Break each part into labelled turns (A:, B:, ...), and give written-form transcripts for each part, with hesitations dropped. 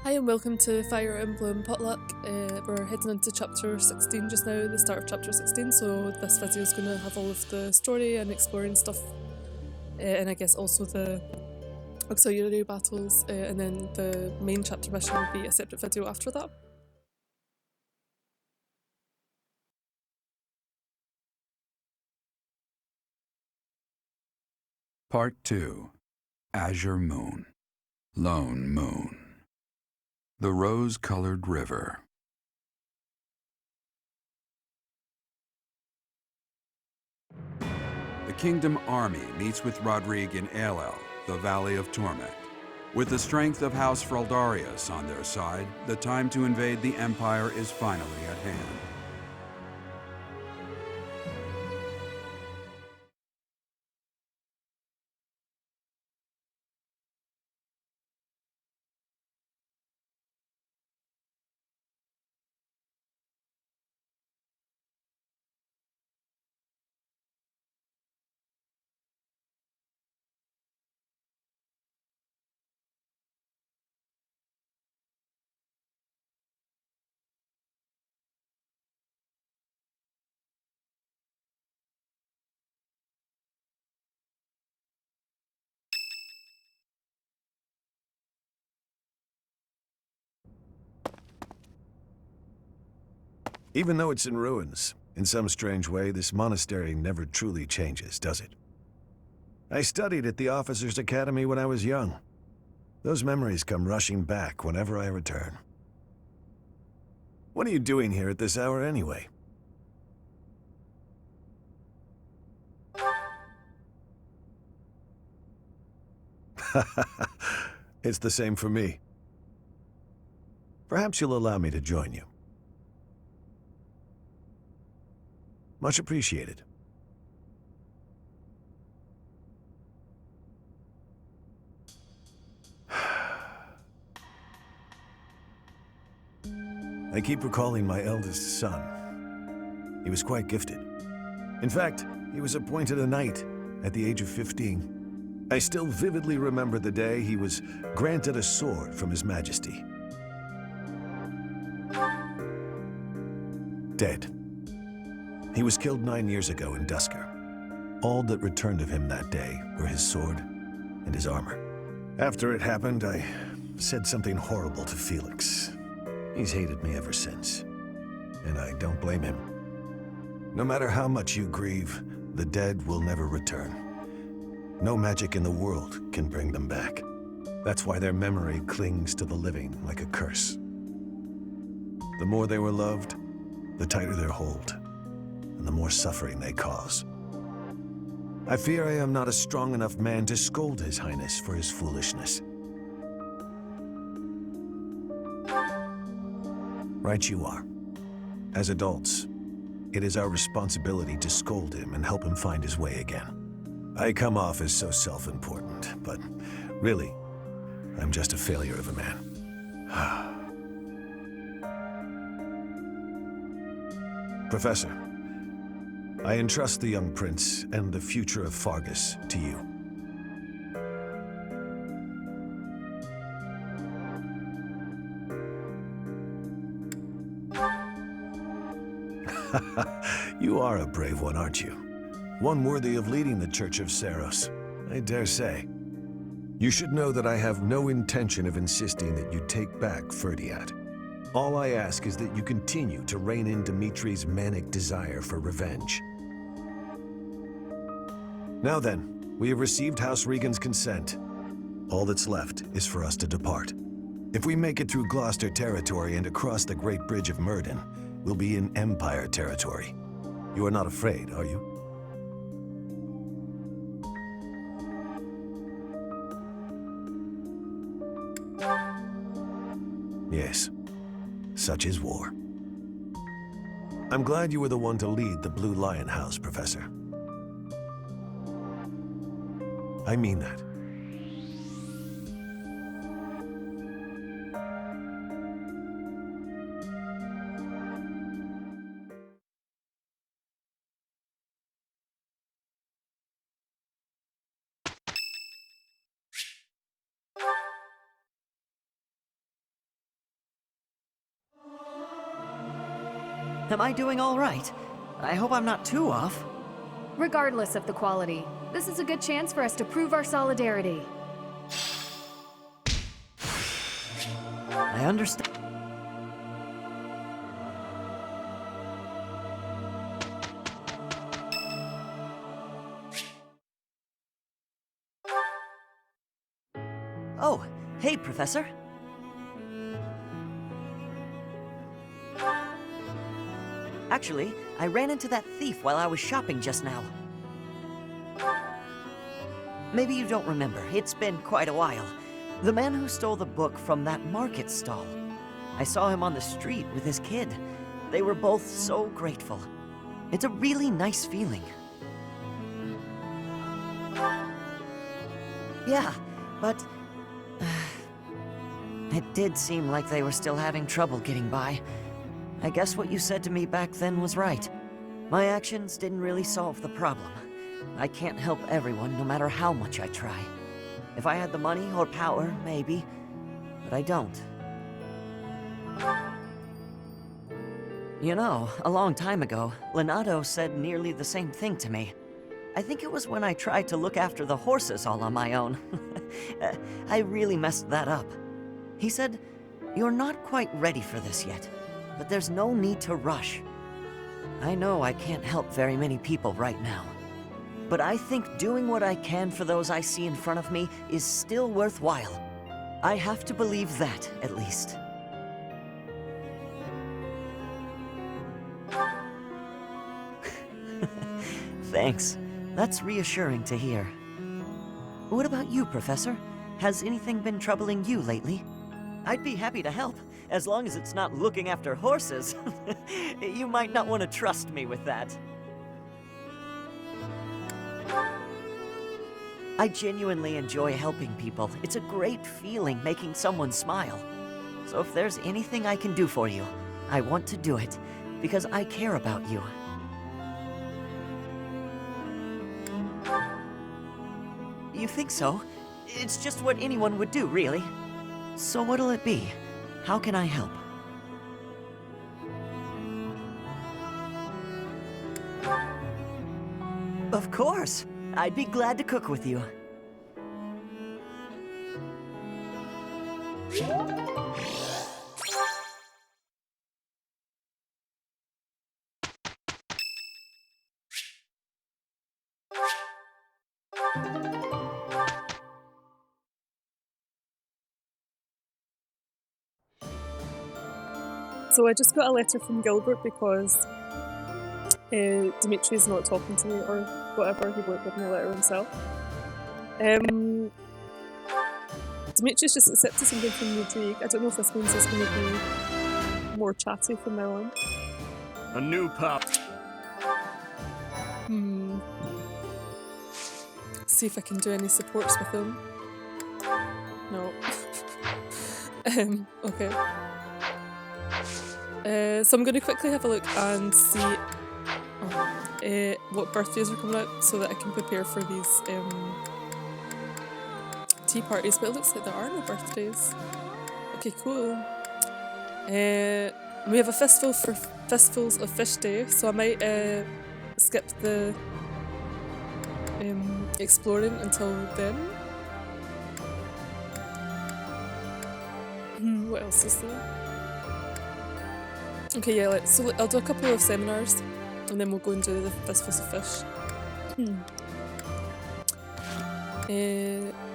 A: Hi and welcome to Fire Emblem Potluck. We're heading into chapter 16 just now, the start of chapter 16, so this video is going to have all of the story and exploring stuff, and I guess also the auxiliary battles, and then the main chapter mission will be a separate video after that.
B: Part 2. Azure Moon. Lone Moon. The Rose-Colored River. The Kingdom Army meets with Rodrigue in Aelel, the Valley of Torment. With the strength of House Fraldarius on their side, the time to invade the Empire is finally at hand.
C: Even though it's in ruins, in some strange way, this monastery never truly changes, does it? I studied at the Officers' Academy when I was young. Those memories come rushing back whenever I return. What are you doing here at this hour anyway? It's the same for me. Perhaps you'll allow me to join you. Much appreciated. I keep recalling my eldest son. He was quite gifted. In fact, he was appointed a knight at the age of 15. I still vividly remember the day he was granted a sword from His Majesty. Dead. He was killed 9 years ago in Dusker. All that returned of him that day were his sword and his armor. After it happened, I said something horrible to Felix. He's hated me ever since, and I don't blame him. No matter how much you grieve, the dead will never return. No magic in the world can bring them back. That's why their memory clings to the living like a curse. The more they were loved, the tighter their hold, and the more suffering they cause. I fear I am not a strong enough man to scold His Highness for his foolishness. Right you are. As adults, it is our responsibility to scold him and help him find his way again. I come off as so self-important, but really, I'm just a failure of a man. Professor, I entrust the young prince and the future of Fargus to you. You are a brave one, aren't you? One worthy of leading the Church of Seiros, I dare say. You should know that I have no intention of insisting that you take back Ferdinand. All I ask is that you continue to rein in Dimitri's manic desire for revenge. Now then, we have received House Regan's consent. All that's left is for us to depart. If we make it through Gloucester territory and across the Great Bridge of Myrddin, we'll be in Empire territory. You are not afraid, are you? Yes, such is war. I'm glad you were the one to lead the Blue Lion House, Professor. I mean that.
D: Am I doing all right? I hope I'm not too off.
E: Regardless of the quality, this is a good chance for us to prove our solidarity.
D: I understand. Oh, hey, Professor. Actually, I ran into that thief while I was shopping just now. Maybe you don't remember. It's been quite a while. The man who stole the book from that market stall. I saw him on the street with his kid. They were both so grateful. It's a really nice feeling. Yeah, but it did seem like they were still having trouble getting by. I guess what you said to me back then was right. My actions didn't really solve the problem. I can't help everyone no matter how much I try. If I had the money or power, maybe, but I don't. You know, a long time ago, Leonardo said nearly the same thing to me. I think it was when I tried to look after the horses all on my own. I really messed that up. He said, "You're not quite ready for this yet, but there's no need to rush." I know I can't help very many people right now, but I think doing what I can for those I see in front of me is still worthwhile. I have to believe that, at least. Thanks. That's reassuring to hear. What about you, Professor? Has anything been troubling you lately? I'd be happy to help, as long as it's not looking after horses. You might not want to trust me with that. I genuinely enjoy helping people. It's a great feeling making someone smile. So if there's anything I can do for you, I want to do it, because I care about you. You think so? It's just what anyone would do, really. So what'll it be? How can I help? Of course! I'd be glad to cook with you.
A: So I just got a letter from Gilbert because Dimitri's not talking to me or whatever, he won't give me a letter himself. Dimitri's just accepted something from Rodrigue. I don't know if this means he's going to be more chatty from now on.
F: A new pup.
A: See if I can do any supports with him. No. Okay. So I'm going to quickly have a look and see what birthdays are coming out so that I can prepare for these tea parties, but it looks like there are no birthdays. Okay, cool. We have a festival for Festivals of Fish Day, so I might skip the exploring until then. What else is there? Okay, yeah, so I'll do a couple of seminars and then we'll go and do the Festivals of Fish.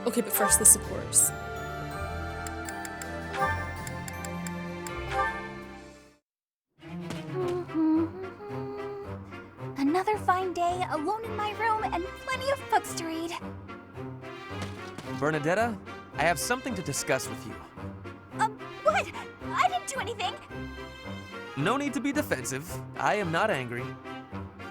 A: Okay, but first the supports.
G: Another fine day, alone in my room, and plenty of books to read.
H: Bernadetta, I have something to discuss with you.
G: What? I didn't do anything.
H: No need to be defensive. I am not angry.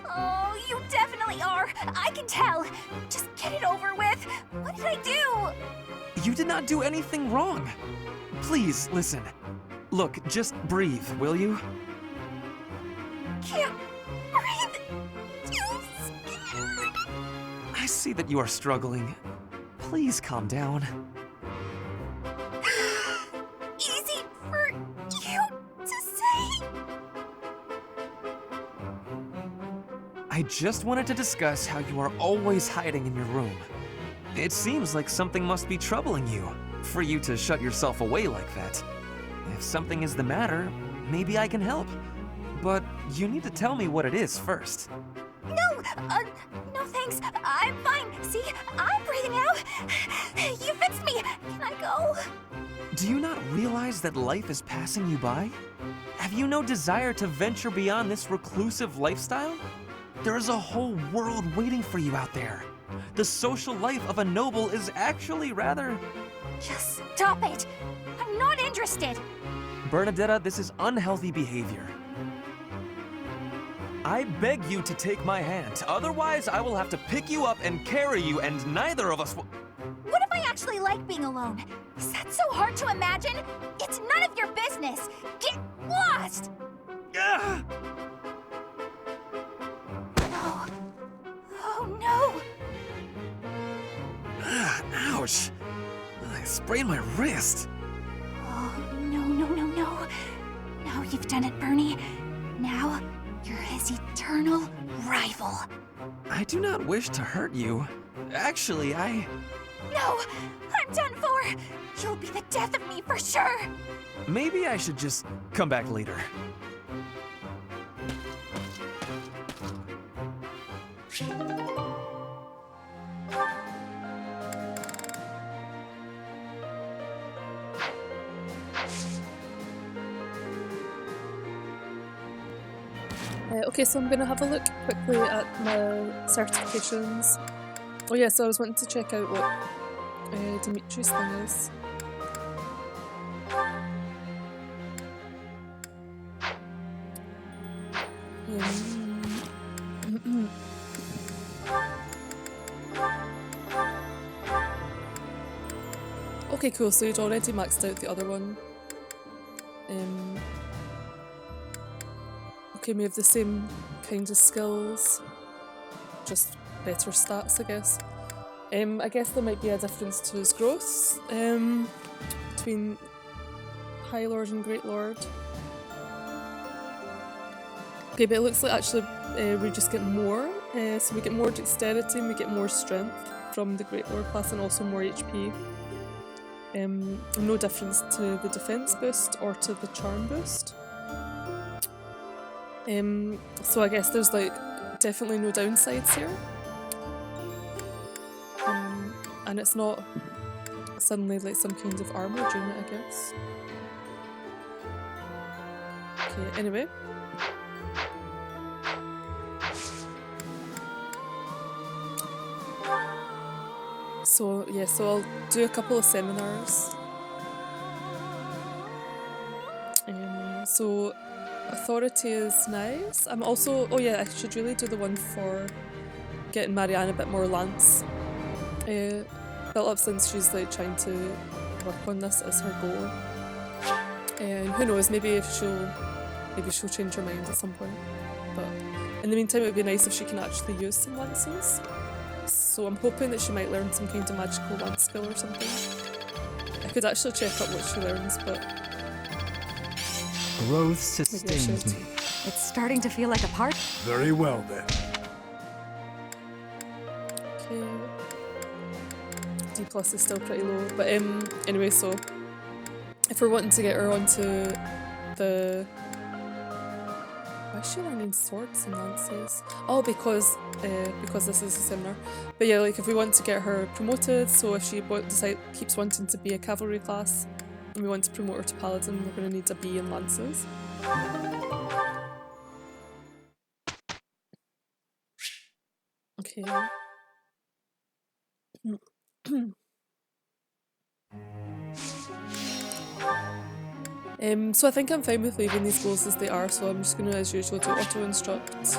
G: Oh, you definitely are. I can tell. Just get it over with. What did I do?
H: You did not do anything wrong. Please, listen. Look, just breathe, will you?
G: Can't breathe. Too scared.
H: I see that you are struggling. Please calm down.
G: Easy for you to say.
H: I just wanted to discuss how you are always hiding in your room. It seems like something must be troubling you, for you to shut yourself away like that. If something is the matter, maybe I can help. But you need to tell me what it is first.
G: No thanks. I'm fine. See, I'm breathing out. You fixed me. Can I go?
H: Do you not realize that life is passing you by? Have you no desire to venture beyond this reclusive lifestyle? There is a whole world waiting for you out there. The social life of a noble is actually rather...
G: Just stop it. I'm not interested.
H: Bernadetta, this is unhealthy behavior. I beg you to take my hand, otherwise I will have to pick you up and carry you, and neither of us will...
G: What if I actually like being alone? Is that so hard to imagine? It's none of your business. Get lost!
H: Ugh!
G: No. Oh no!
H: Ugh, ouch! I sprained my wrist.
G: Oh, no. Now you've done it, Bernie. Now, you're his eternal rival.
H: I do not wish to hurt you. Actually,
G: No! I'm done for! You'll be the death of me for sure!
H: maybe I should just come back later.
A: Okay, so I'm going to have a look quickly at my certifications. Oh yeah, so I was wanting to check out what Dimitri's thing is. Okay, cool, so you'd already maxed out the other one. Okay, we have the same kind of skills, just better stats, I guess. I guess there might be a difference to his growths between High Lord and Great Lord. Okay, but it looks like actually we just get more, so we get more dexterity and we get more strength from the Great Lord class and also more HP. No difference to the defense boost or to the charm boost. So I guess there's like definitely no downsides here. And it's not suddenly like some kind of armoured unit, I guess. Okay, anyway. So yeah, so I'll do a couple of seminars. So authority is nice. I'm also, oh yeah, I should really do the one for getting Marianne a bit more lance built up, since she's like trying to work on this as her goal. And who knows, maybe she'll change her mind at some point. But in the meantime, it would be nice if she can actually use some lances. So I'm hoping that she might learn some kind of magical lance skill or something. I could actually check up what she learns, but
I: growth sustains me.
E: It's starting to feel like a part.
I: Very well then.
A: okay. D plus is still pretty low, but anyway, so if we're wanting to get her onto the... Why is she learning swords and lances? Oh, because this is a seminar. But yeah, like if we want to get her promoted, so if she keeps wanting to be a cavalry class and we want to promote her to paladin, we're going to need a B in lances. Okay. So I think I'm fine with leaving these goals as they are, so I'm just going to, as usual, do auto-instruct.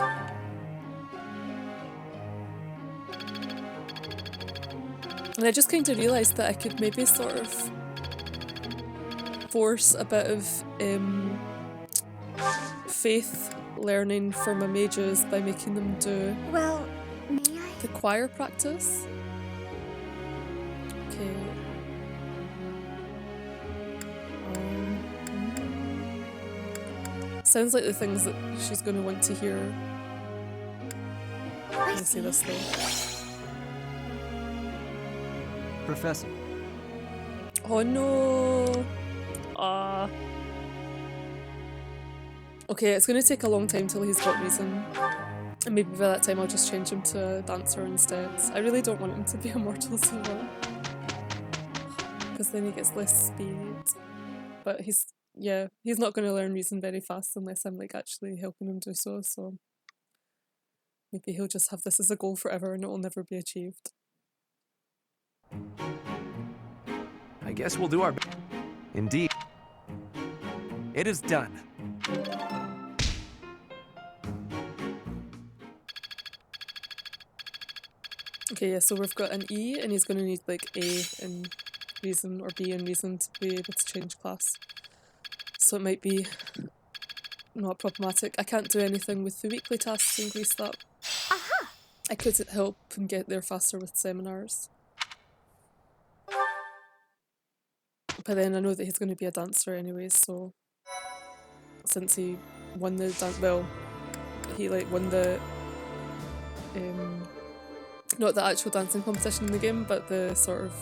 A: And I just kind of realised that I could maybe sort of force a bit of faith learning for my mages by making them do
G: Well, may I?
A: the choir practice. Okay. Sounds like the things that she's going to want to hear. me see this though.
J: Professor.
A: Oh no! Ah. Okay, it's going to take a long time till he's got reason. And maybe by that time I'll just change him to a dancer instead. I really don't want him to be a mortal Sylvain. Because then he gets less speed. But he's not going to learn reason very fast unless I'm like actually helping him do so, so maybe he'll just have this as a goal forever and it will never be achieved.
H: I guess we'll do our best. Indeed. It is done.
A: Okay, yeah, so we've got an E and he's going to need like A in reason or B in reason to be able to change class. So it might be not problematic. I can't do anything with the weekly tasks to increase that.
G: Aha!
A: I could help him get there faster with seminars. But then I know that he's going to be a dancer anyways, so since he won the he like won the not the actual dancing competition in the game, but the sort of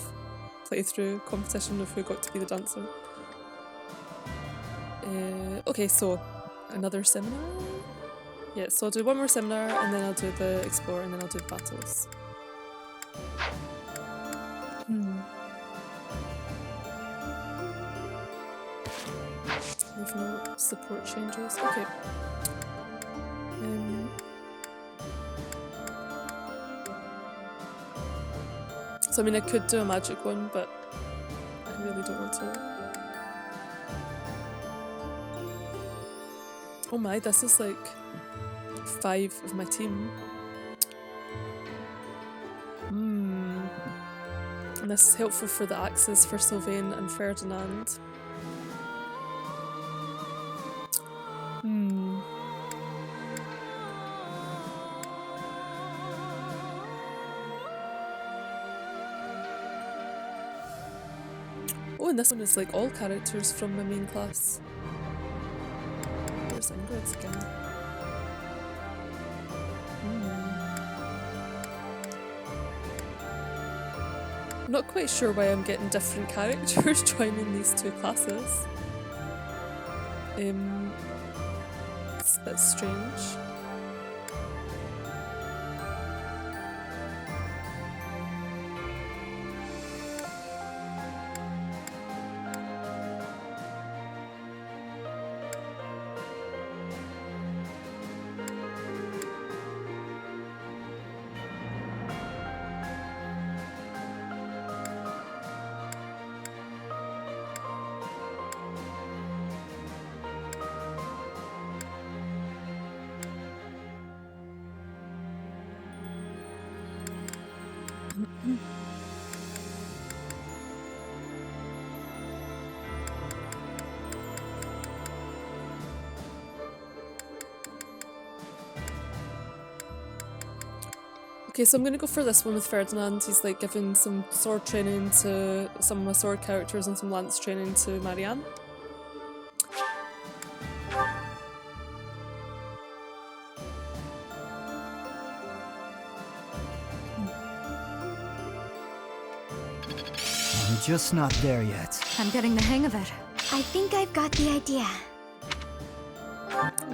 A: playthrough competition of who got to be the dancer. Okay, so another seminar? Yeah, so I'll do one more seminar and then I'll do the explore and then I'll do the battles. We've no support changes. Okay. So I mean I could do a magic one, but I really don't want to. Oh my, this is like 5 of my team. And this is helpful for the axes for Sylvain and Ferdinand. Oh, and this one is like all characters from my main class. Where's Ingrid's again? I'm not quite sure why I'm getting different characters joining these two classes. It's a bit strange. Okay, so I'm going to go for this one with Ferdinand. He's like giving some sword training to some of my sword characters and some lance training to Marianne.
J: I'm just not there yet.
E: I'm getting the hang of it.
G: I think I've got the idea.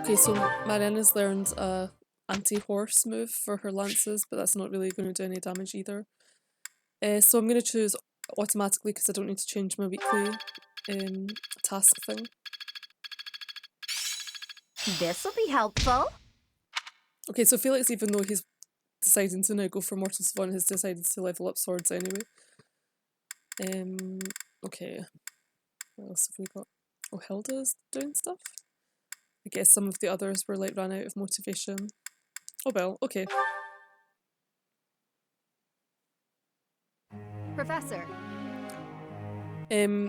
A: Okay, so Marianne has learned a anti-horse move for her lances, but that's not really going to do any damage either. So I'm going to choose automatically because I don't need to change my weekly task thing.
G: This'll be helpful.
A: Okay, so Felix, even though he's deciding to now go for Mortal Sylvain, has decided to level up swords anyway. Okay. What else have we got? Oh, Hilda's doing stuff? I guess some of the others were like ran out of motivation. Oh well, okay.
E: Professor.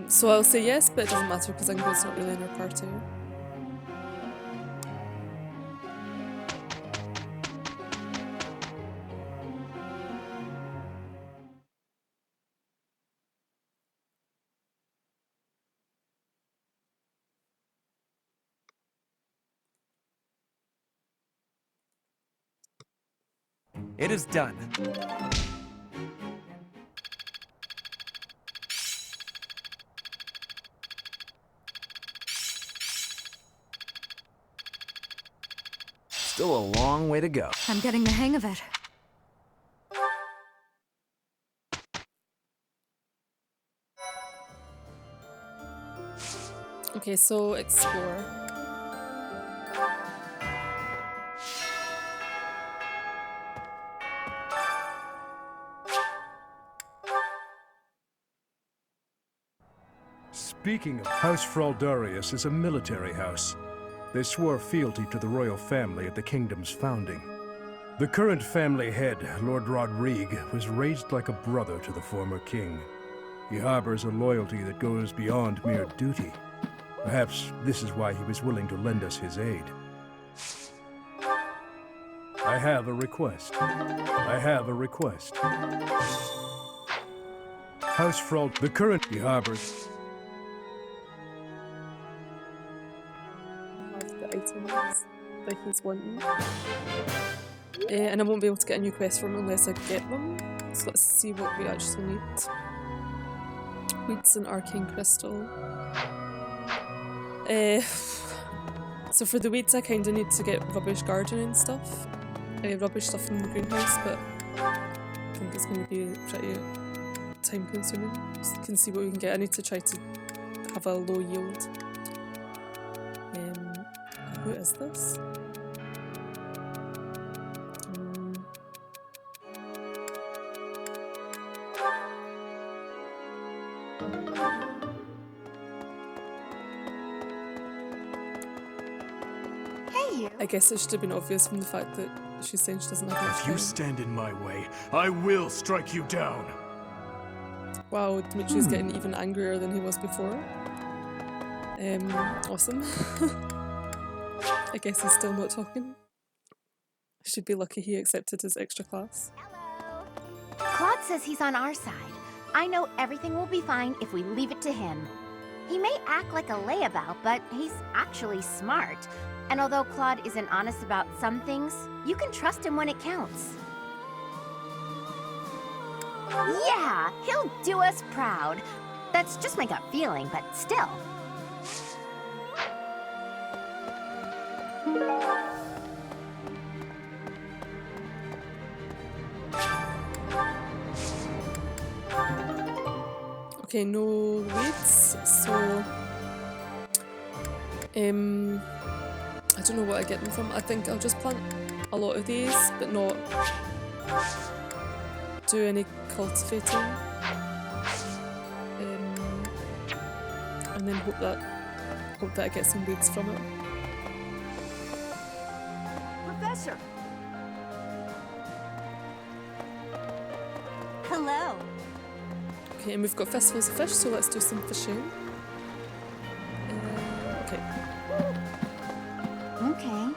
A: So I'll say yes, but it doesn't matter because Ingrid's not really in our party.
H: It is done.
F: Still a long way to go.
E: I'm getting the hang of it.
A: Okay, so explore.
I: Speaking of, House Fraldarius is a military house. They swore fealty to the royal family at the kingdom's founding. The current family head, Lord Rodrigue, was raised like a brother to the former king. He harbors a loyalty that goes beyond mere duty. Perhaps this is why he was willing to lend us his aid. I have a request. I have a request. House Frald, the current he harbors.
A: Items that he's wanting. And I won't be able to get a new quest from him unless I get them. So let's see what we actually need. Weeds and arcane crystal. So for the weeds I kinda need to get rubbish gardening stuff. Rubbish stuff from the greenhouse, but I think it's gonna be pretty time consuming. Just can see what we can get. I need to try to have a low yield. Who is this?
G: Hey, you.
A: I guess it should have been obvious from the fact that she's saying she doesn't have enough
F: If you
A: time.
F: stand in my way, I will strike you down.
A: Wow, Dimitri's getting even angrier than he was before. Awesome. I guess he's still not talking. Should be lucky he accepted his extra class.
G: Hello. Claude says he's on our side. I know everything will be fine if we leave it to him. He may act like a layabout, but he's actually smart. And although Claude isn't honest about some things, you can trust him when it counts. Yeah, he'll do us proud. That's just my gut feeling, but still.
A: Okay, no weeds, so I don't know what I get them from. I think I'll just plant a lot of these, but not do any cultivating, and then hope that I get some weeds from it.
G: Professor! Hello.
A: Okay, and we've got festivals of fish, so let's do some fishing. Okay.
G: Okay.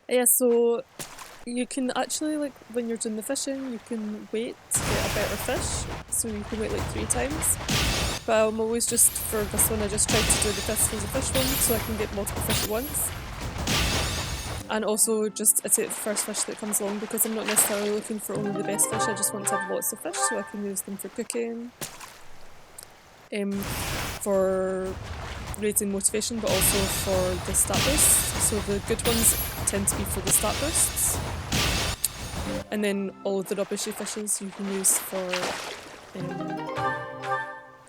A: Yeah, so you can actually, like, when you're doing the fishing, you can wait to get a better fish. So you can wait like 3 times. But I'm always just, for this one, I just try to do the fistfuls of fish one so I can get multiple fish at once. And also just I take the first fish that comes along because I'm not necessarily looking for only the best fish, I just want to have lots of fish so I can use them for cooking, for raising motivation, but also for the stat boosts. So the good ones tend to be for the stat boosts. And then all of the rubbishy fishes you can use for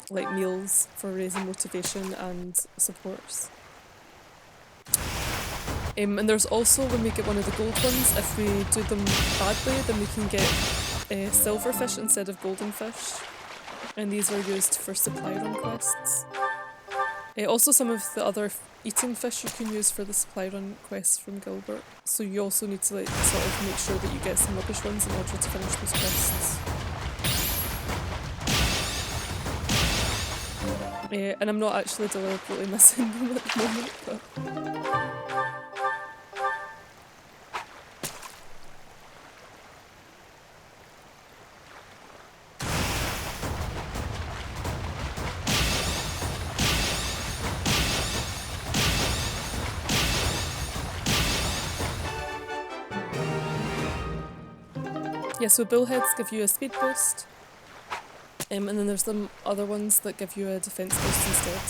A: like meals for raising motivation and supports. And there's also, when we get one of the gold ones, if we do them badly, then we can get silver fish instead of golden fish. And these are used for supply run quests. Also some of the other eating fish you can use for the supply run quests from Gilbert. So you also need to like sort of make sure that you get some rubbish ones in order to finish those quests. And I'm not actually deliberately missing them at the moment, but... Yeah, so bullheads give you a speed boost, and then there's some other ones that give you a defense boost instead.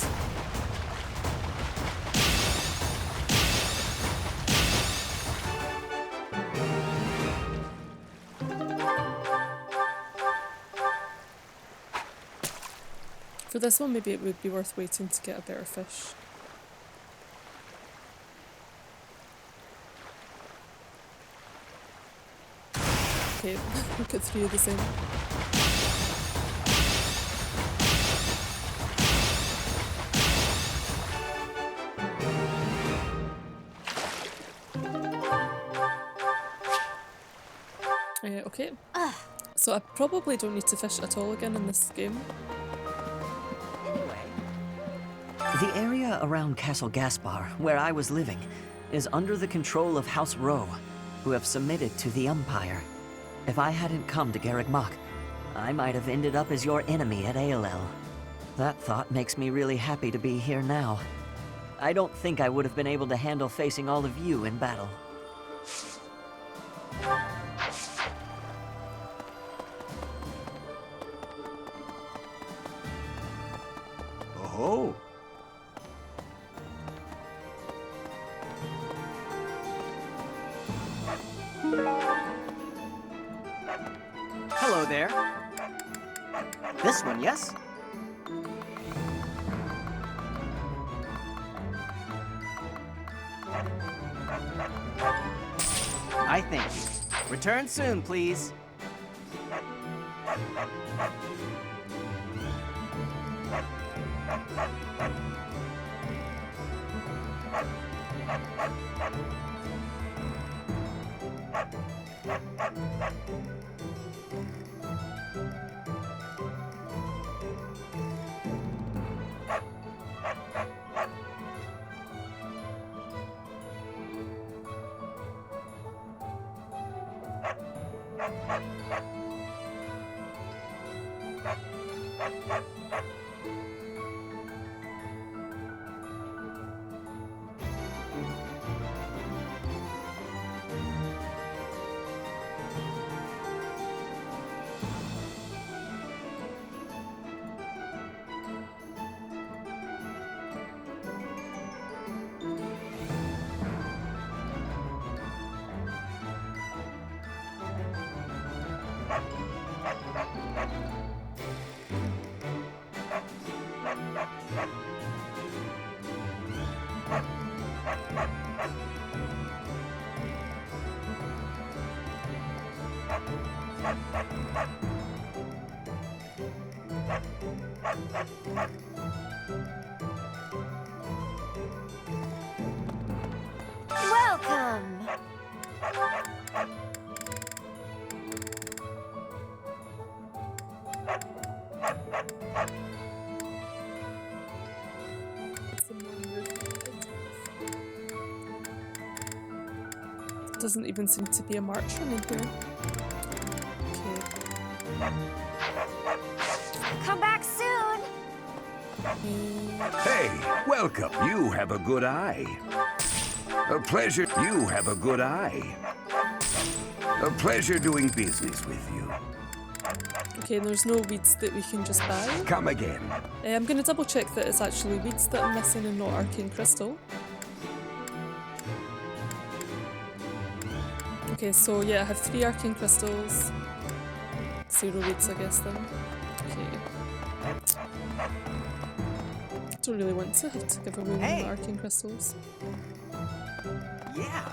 A: For this one, maybe it would be worth waiting to get a better fish. Okay, we've got 3 of the same. Okay, so I probably don't need to fish at all again in this game.
D: The area around Castle Gaspar, where I was living, is under the control of House Rowe, who have submitted to the Empire. If I hadn't come to Garreg Mach, I might have ended up as your enemy at Aelel. That thought makes me really happy to be here now. I don't think I would have been able to handle facing all of you in battle.
C: Oh.
K: Hello there. This one, yes? I think. Return soon, please.
G: Welcome!
A: Doesn't even seem to be a march running here. Okay.
G: Come back soon!
L: Hey, welcome. You have a good eye. A pleasure. You have a good eye. A pleasure doing business with you.
A: Okay, there's no weeds that we can just buy.
L: Come again.
A: I'm going to double check that it's actually weeds that I'm missing and not arcane crystal. Okay, so yeah, I have 3 arcane crystals. 0 weeds, I guess, then. Okay. Don't really want to have to give away one of the arcane crystals.
K: Yeah.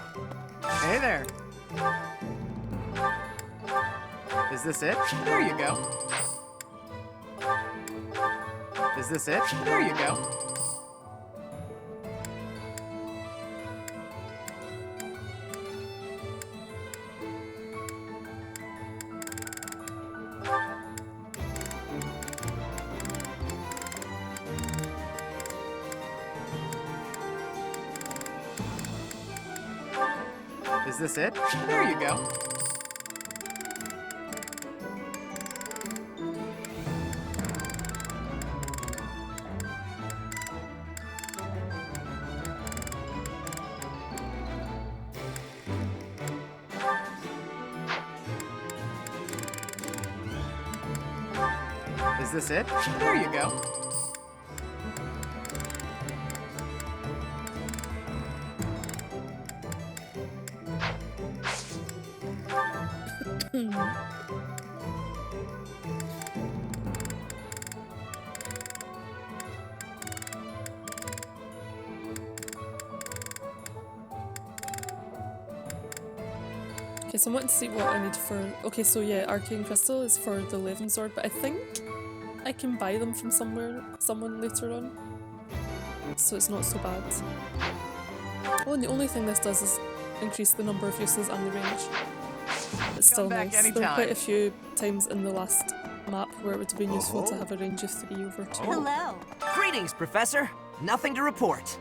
K: Hey there. Is this it? There you go. Is this it? There you go. Is this it? There you go. Is this it? There you go.
A: Okay, so I'm wanting to see what I need for... Okay, so yeah, arcane crystal is for the Levin sword, but I think I can buy them from someone later on. So it's not so bad. Oh, and the only thing this does is increase the number of uses and the range. It's still nice. There were quite a few times in the last map where it would have been useful to have a range of 3 over 2.
G: Hello.
D: Greetings, Professor. Nothing to report.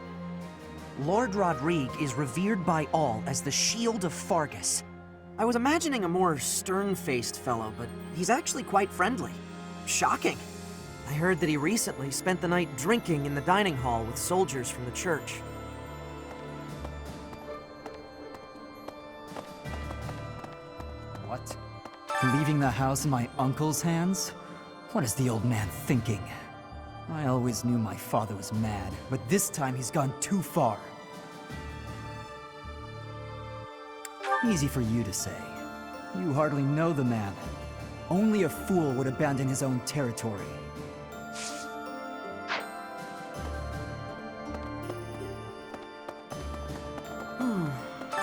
D: Lord Rodrigue is revered by all as the Shield of Fargus. I was imagining a more stern-faced fellow, but he's actually quite friendly. Shocking. I heard that he recently spent the night drinking in the dining hall with soldiers from the church.
J: What? Leaving the house in my uncle's hands? What is the old man thinking? I always knew my father was mad, but this time he's gone too far. Easy for you to say. You hardly know the man. Only a fool would abandon his own territory.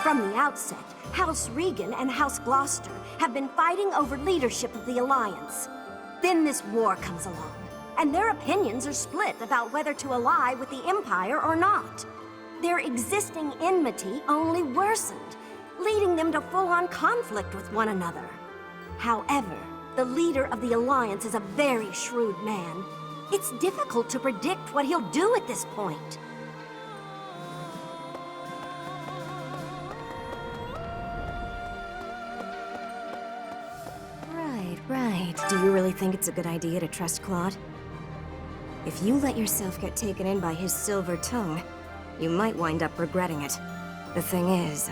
M: From the outset, House Regan and House Gloucester have been fighting over leadership of the Alliance. Then this war comes along, and their opinions are split about whether to ally with the Empire or not. Their existing enmity only worsened, leading them to full-on conflict with one another. However, the leader of the Alliance is a very shrewd man. It's difficult to predict what he'll do at this point. Hey, do you really think it's a good idea to trust Claude? If you let yourself get taken in by his silver tongue, you might wind up regretting it. The thing is,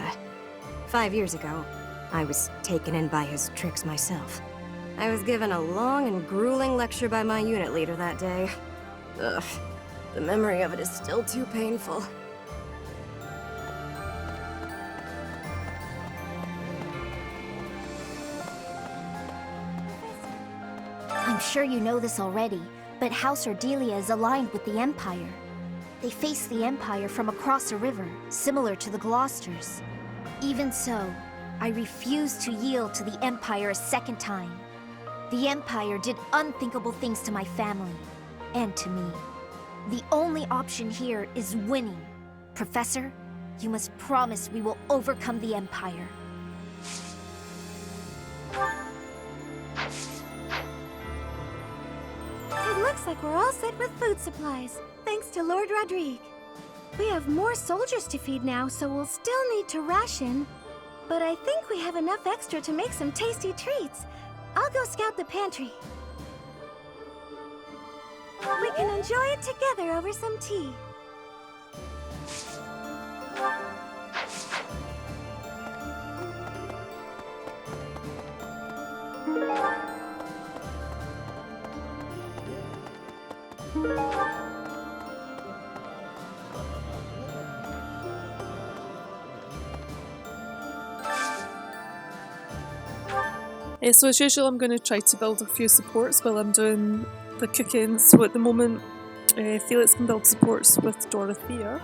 M: 5 years ago, I was taken in by his tricks myself. I was given a long and grueling lecture by my unit leader that day. Ugh, the memory of it is still too painful.
G: I'm sure you know this already, but House Ordelia is aligned with the Empire. They face the Empire from across a river, similar to the Gloucesters. Even so, I refuse to yield to the Empire a second time. The Empire did unthinkable things to my family, and to me. The only option here is winning. Professor, you must promise we will overcome the Empire.
N: It looks like we're all set with food supplies, thanks to Lord Rodrigue. We have more soldiers to feed now, so we'll still need to ration. But I think we have enough extra to make some tasty treats. I'll go scout the pantry. We can enjoy it together over some tea.
A: So as usual, I'm going to try to build a few supports while I'm doing the cooking. So at the moment, Felix can build supports with Dorothea.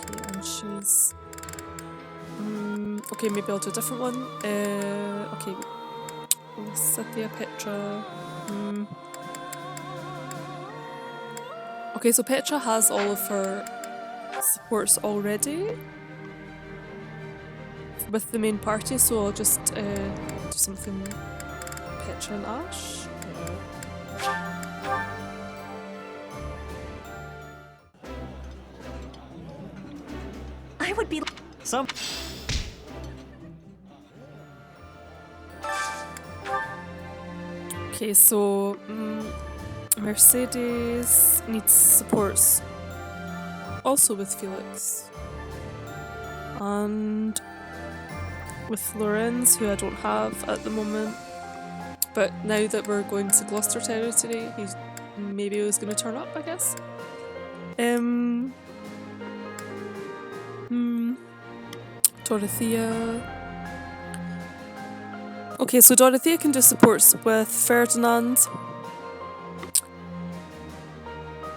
A: Okay, and she's... okay, maybe I'll do a different one. Okay, Lysithia, Petra... Okay, so Petra has all of her supports already with the main party, so I'll just do something Petra and Ash.
M: I would be
D: some.
A: Okay, so Mercedes needs supports also with Felix. And with Lorenz, who I don't have at the moment. But now that we're going to Gloucester territory, he's maybe was going to turn up, I guess. Dorothea. Okay, so Dorothea can do supports with Ferdinand.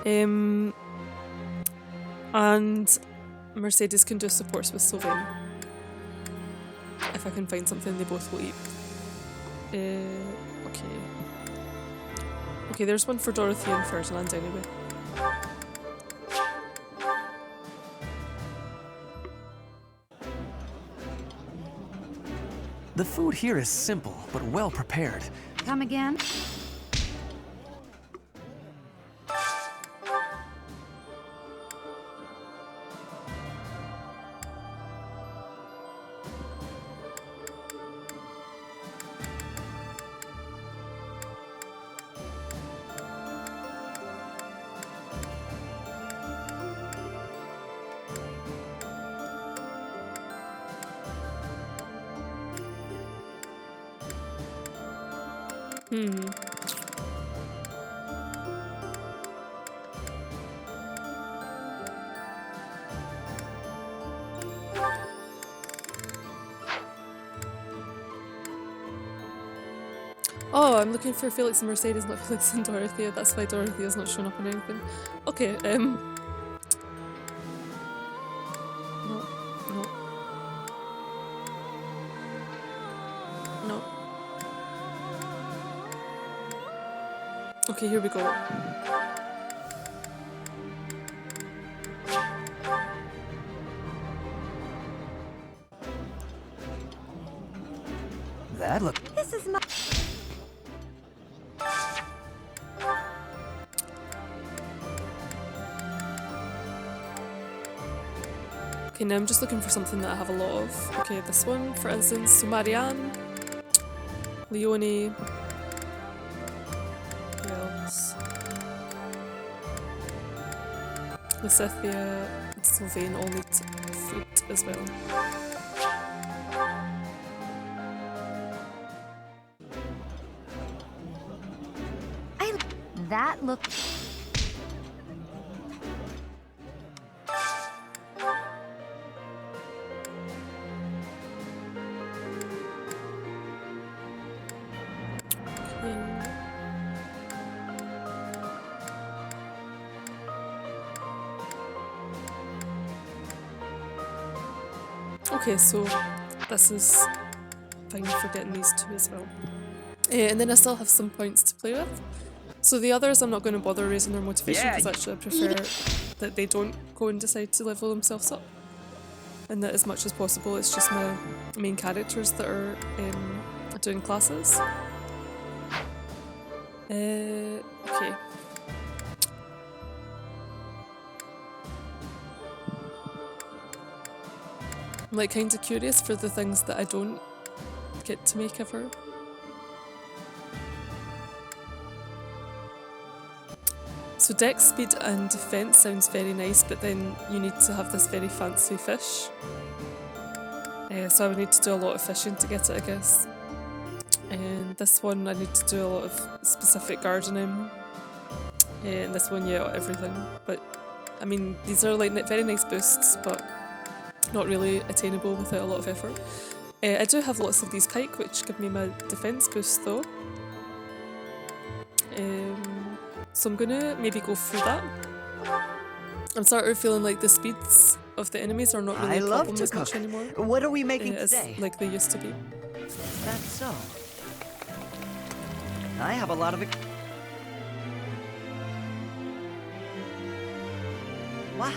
A: And Mercedes can do supports with Sylvain. If I can find something they both will eat. Okay. Okay, there's one for Dorothea and Ferdinand anyway.
H: The food here is simple, but well prepared.
E: Come again?
A: Oh, I'm looking for Felix and Mercedes, not Felix and Dorothea. That's why Dorothea's not showing up on anything. Okay, No. No. Okay, here we go.
H: That look.
N: This is my...
A: Okay, now I'm just looking for something that I have a lot of. Okay, this one, for instance. So Marianne Leonie. Who else? Lysithia and Sylvain all need food as well.
G: That looks...
A: Okay, so this is fine for getting these two as well. And then I still have some points to play with. So the others I'm not going to bother raising their motivation because actually I prefer that they don't go and decide to level themselves up. And that as much as possible it's just my main characters that are doing classes. Okay. I'm like kind of curious for the things that I don't get to make ever. So dex, speed and defense sounds very nice, but then you need to have this very fancy fish. So I would need to do a lot of fishing to get it, I guess. And this one I need to do a lot of specific gardening. And this one, yeah, everything. But I mean, these are like very nice boosts, but not really attainable without a lot of effort. I do have lots of these pike, which give me my defense boost though. So I'm gonna maybe go through that. I'm sort of feeling like the speeds of the enemies are not really a problem as much anymore.
D: What are we making
A: as
D: today?
A: like they used to be.
D: That's so. I have a lot of Wow.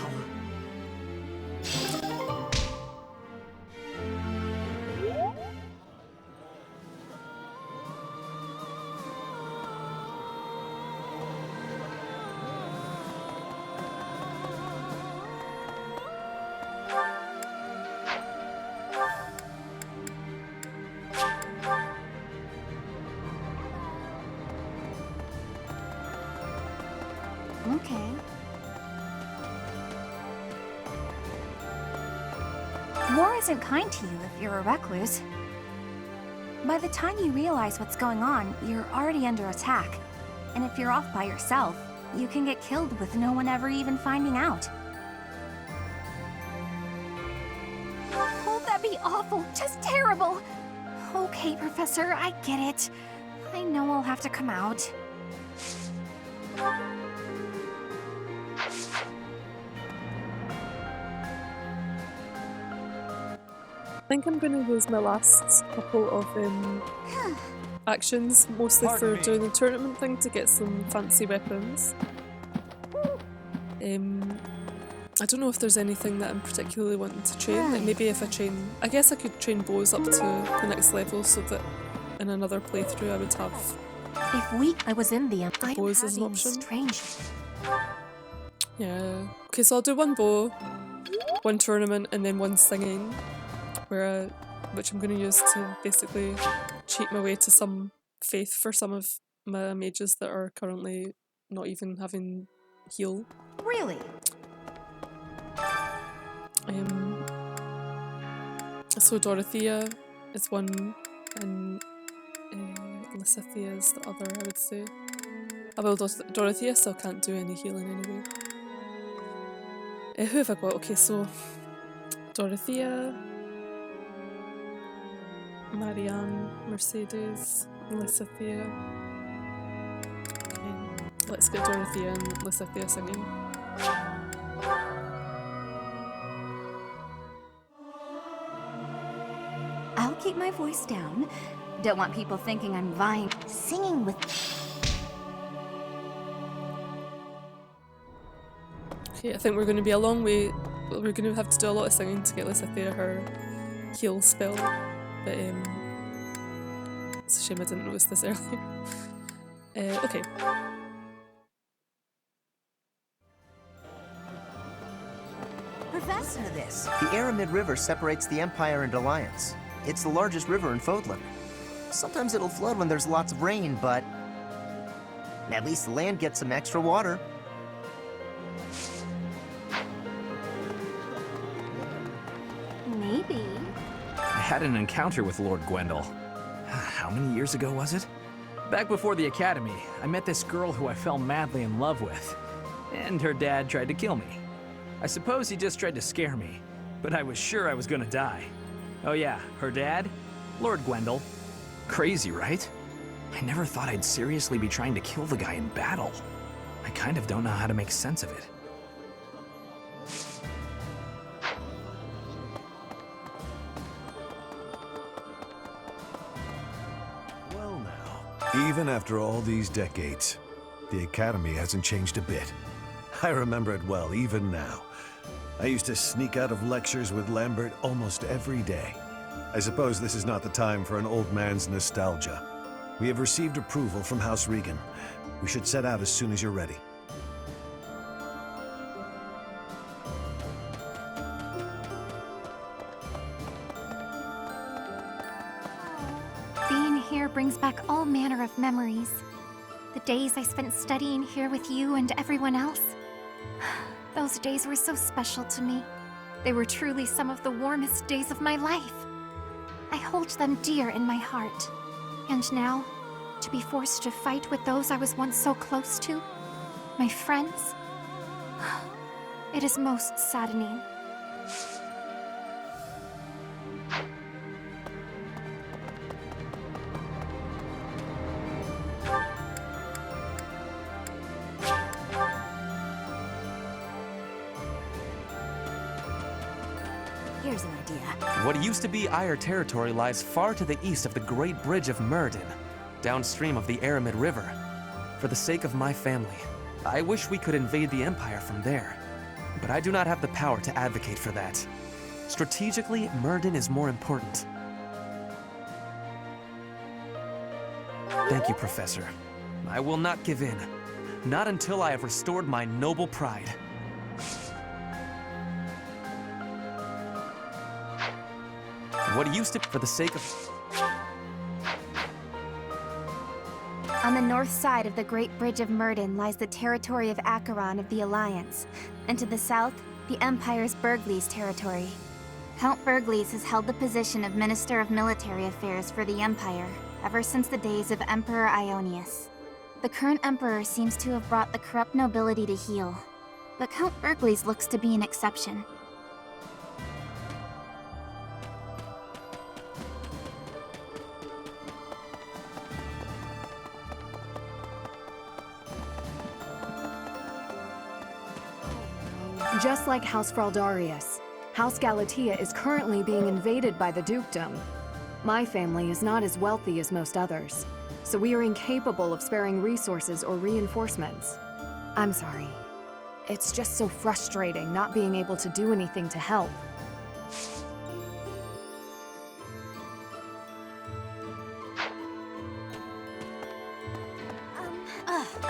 G: Okay. War isn't kind to you if you're a recluse. By the time you realize what's going on, you're already under attack. And if you're off by yourself, you can get killed with no one ever even finding out. Oh, that'd be awful. Just terrible. Okay, Professor, I get it. I know I'll have to come out.
A: I think I'm going to use my last couple of actions, mostly for doing the tournament thing to get some fancy weapons. I don't know if there's anything that I'm particularly wanting to train. Like maybe if I train, I guess I could train bows up to the next level so that in another playthrough I would have.
G: I was in the
A: bows as an option.
G: Strange.
A: Yeah. Okay, so I'll do one bow, one tournament, and then one singing. Which I'm going to use to basically cheat my way to some faith for some of my mages that are currently not even having heal.
G: Really?
A: So Dorothea is one, and Lysithia is the other, I would say. Well, Dorothea still can't do any healing anyway. Who have I got? Okay, so Dorothea, Marianne, Mercedes, Lysithia. Okay, let's get Dorothea and Lysithia singing.
G: I'll keep my voice down. Don't want people thinking I'm vying. Singing with...
A: Okay, I think we're going to be a long way. We're going to have to do a lot of singing to get Lysithia her heal spell. But it's a shame I didn't notice this earlier. Okay.
K: Listen to this. The Aramid River separates the Empire and Alliance. It's the largest river in Fodlan. Sometimes it'll flood when there's lots of rain, but at least the land gets some extra water.
M: Maybe.
H: I had an encounter with Lord Gwendol. How many years ago was it?
F: Back before the academy, I met this girl who I fell madly in love with. And her dad tried to kill me. I suppose he just tried to scare me, but I was sure I was gonna die. Oh yeah, her dad? Lord Gwendol.
H: Crazy, right? I never thought I'd seriously be trying to kill the guy in battle. I kind of don't know how to make sense of it.
C: Well now, even after all these decades, the Academy hasn't changed a bit. I remember it well, even now. I used to sneak out of lectures with Lambert almost every day. I suppose this is not the time for an old man's nostalgia. We have received approval from House Regan. We should set out as soon as you're ready.
G: Being here brings back all manner of memories. The days I spent studying here with you and everyone else. Those days were so special to me. They were truly some of the warmest days of my life. I hold them dear in my heart. And now, to be forced to fight with those I was once so close to, my friends, it is most saddening.
K: Here's an idea.
H: What used to be Eyre territory lies far to the east of the Great Bridge of Murden, downstream of the Aramid River. For the sake of my family, I wish we could invade the Empire from there. But I do not have the power to advocate for that. Strategically, Murden is more important. Thank you, Professor. I will not give in. Not until I have restored my noble pride. What used to, for the sake of...
G: On the north side of the Great Bridge of Murden lies the territory of Acheron of the Alliance, and to the south, the Empire's Burgleys territory. Count Burgleys has held the position of Minister of Military Affairs for the Empire ever since the days of Emperor Ionius. The current Emperor seems to have brought the corrupt nobility to heel, but Count Burgleys looks to be an exception.
O: Just like House Fraldarius, House Galatea is currently being invaded by the dukedom. My family is not as wealthy as most others, so we are incapable of sparing resources or reinforcements. I'm sorry. It's just so frustrating not being able to do anything to help.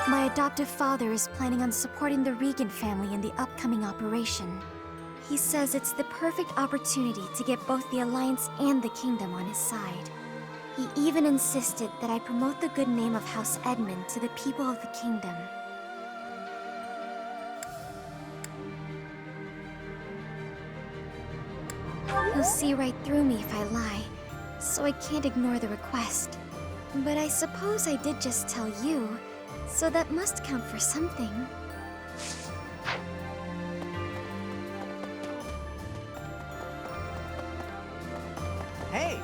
N: My adoptive father is planning on supporting the Regan family in the upcoming operation. He says it's the perfect opportunity to get both the Alliance and the Kingdom on his side. He even insisted that I promote the good name of House Edmund to the people of the Kingdom. He'll see right through me if I lie, so I can't ignore the request. But I suppose I did just tell you, so that must count for something.
K: Hey!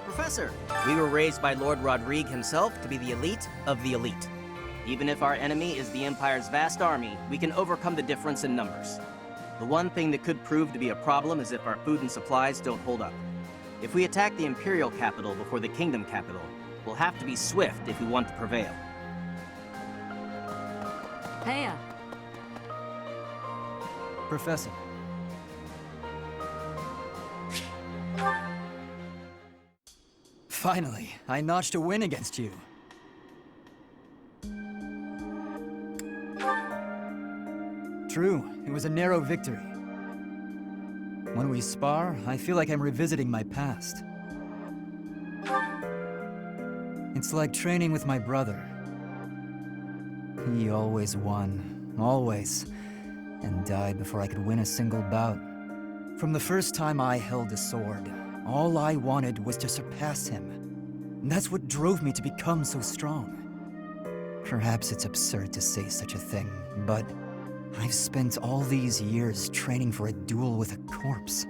K: Professor, we were raised by Lord Rodrigue himself to be the elite of the elite. Even if our enemy is the Empire's vast army, we can overcome the difference in numbers. The one thing that could prove to be a problem is if our food and supplies don't hold up. If we attack the Imperial capital before the Kingdom capital, we'll have to be swift if we want to prevail.
J: Hey, Professor. Finally, I notched a win against you. True, it was a narrow victory. When we spar, I feel like I'm revisiting my past. It's like training with my brother. He always won, always, and died before I could win a single bout. From the first time I held a sword, all I wanted was to surpass him. And that's what drove me to become so strong. Perhaps it's absurd to say such a thing, but I've spent all these years training for a duel with a corpse.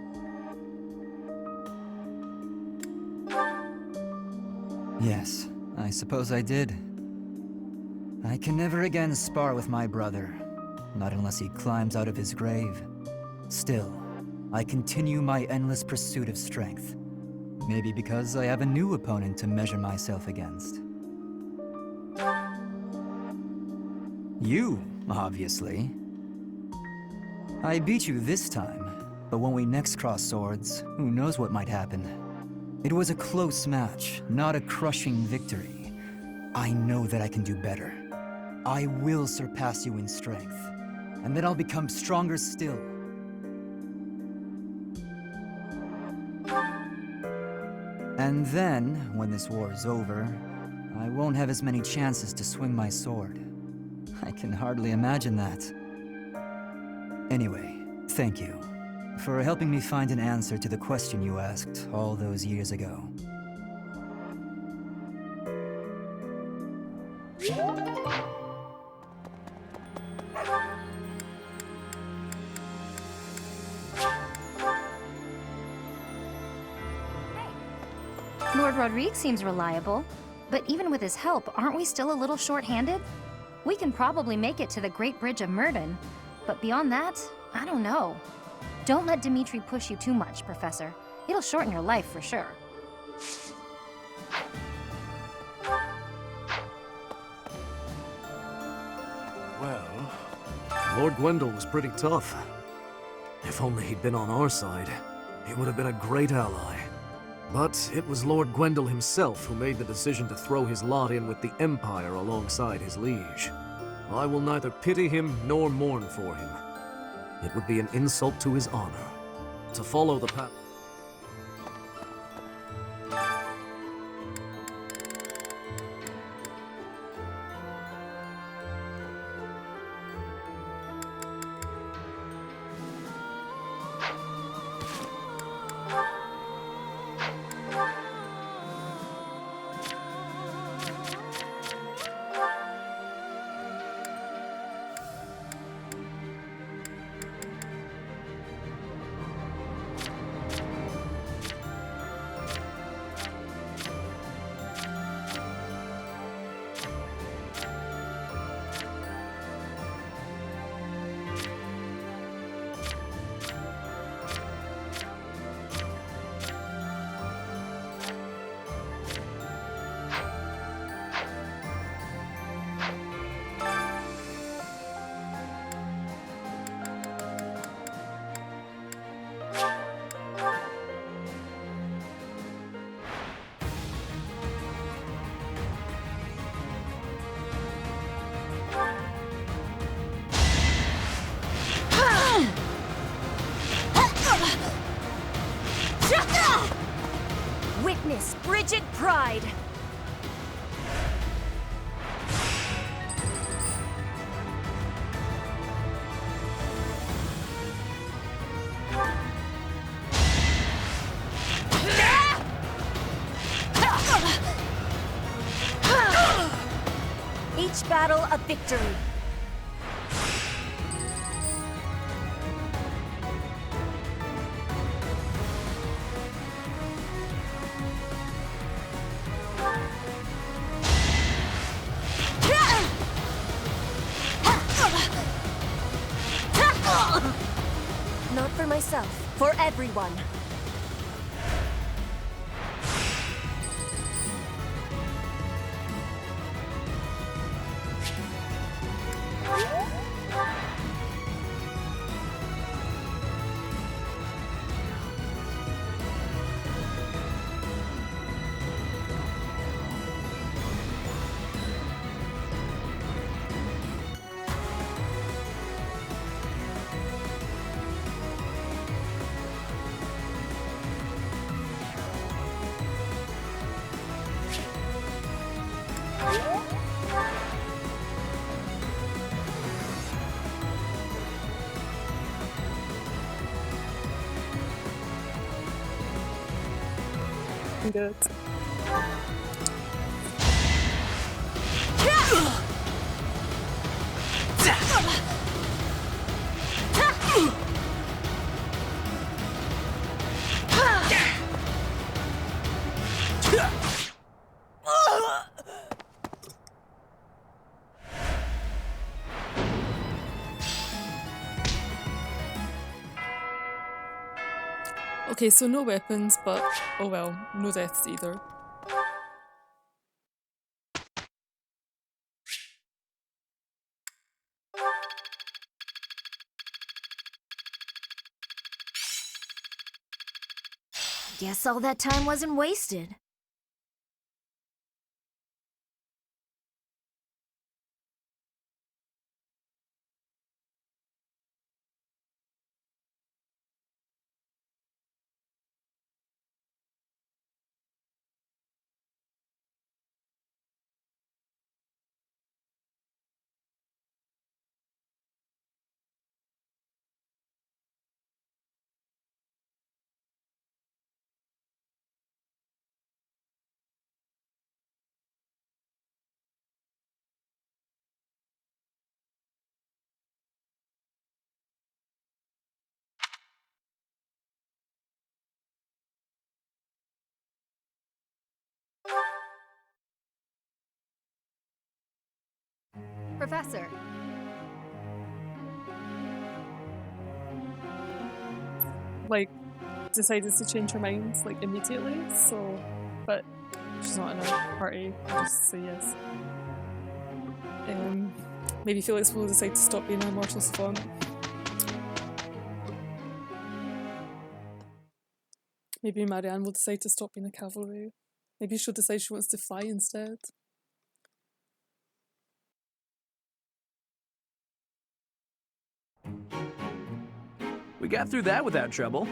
J: Yes, I suppose I did. I can never again spar with my brother, not unless he climbs out of his grave. Still, I continue my endless pursuit of strength. Maybe because I have a new opponent to measure myself against. You, obviously. I beat you this time, but when we next cross swords, who knows what might happen. It was a close match, not a crushing victory. I know that I can do better. I will surpass you in strength, and then I'll become stronger still. And then, when this war is over, I won't have as many chances to swing my sword. I can hardly imagine that. Anyway, thank you for helping me find an answer to the question you asked all those years ago.
G: Lord Rodrigue seems reliable, but even with his help, aren't we still a little short-handed? We can probably make it to the Great Bridge of Murden, but beyond that, I don't know. Don't let Dimitri push you too much, Professor. It'll shorten your life for sure.
P: Well, Lord Gwendol was pretty tough. If only he'd been on our side, he would have been a great ally. But it was Lord Gwendol himself who made the decision to throw his lot in with the Empire alongside his liege. I will neither pity him nor mourn for him. It would be an insult to his honor to follow the path.
M: Witness frigid pride. Each battle a victory. Not for myself, for everyone.
A: looking good. Okay, so no weapons, but oh well, no deaths either.
M: Guess all that time wasn't wasted.
E: Professor.
A: Like, decided to change her mind, like, immediately, so... But she's not in a party, I'll just say yes. Maybe Felix will decide to stop being a mortal savant. Maybe Marianne will decide to stop being a cavalry. Maybe she'll decide she wants to fly instead.
F: We got through that without trouble.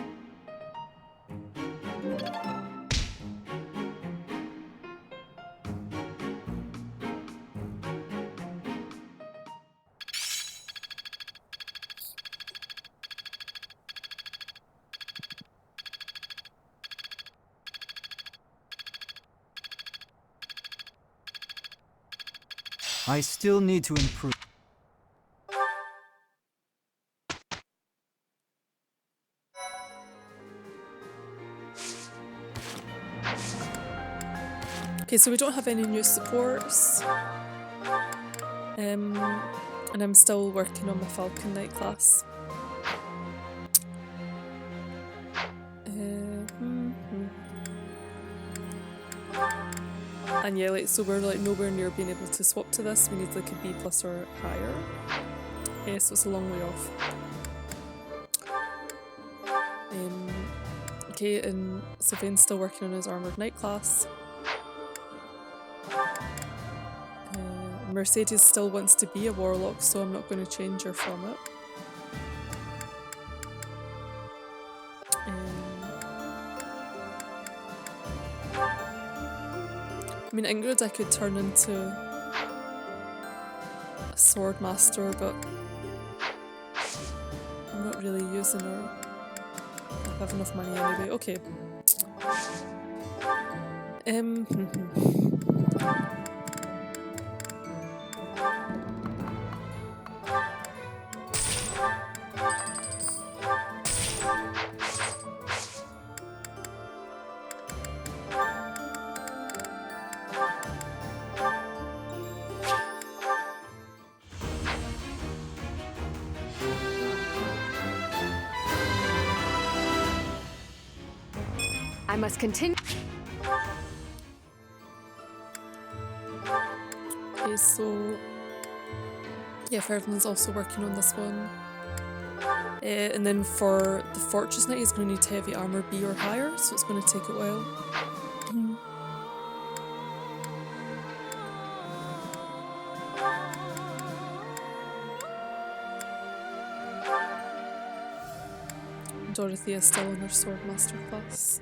J: I still need to improve.
A: Okay, so we don't have any new supports. And I'm still working on my Falcon Knight class. And yeah, like, so we're like nowhere near being able to swap to this. We need like a B+ or higher. Yeah, so it's a long way off. Okay, and Sylvain's still working on his Armoured Knight class. Mercedes still wants to be a warlock, so I'm not going to change her from it. I mean, Ingrid I could turn into a swordmaster, but I'm not really using her. I have enough money anyway. Okay.
O: I must continue.
A: Okay, so yeah, Ferdinand's also working on this one. And then for the Fortress Knight, he's going to need heavy armor B or higher, so it's going to take a while. Dorothea is still in her swordmaster class.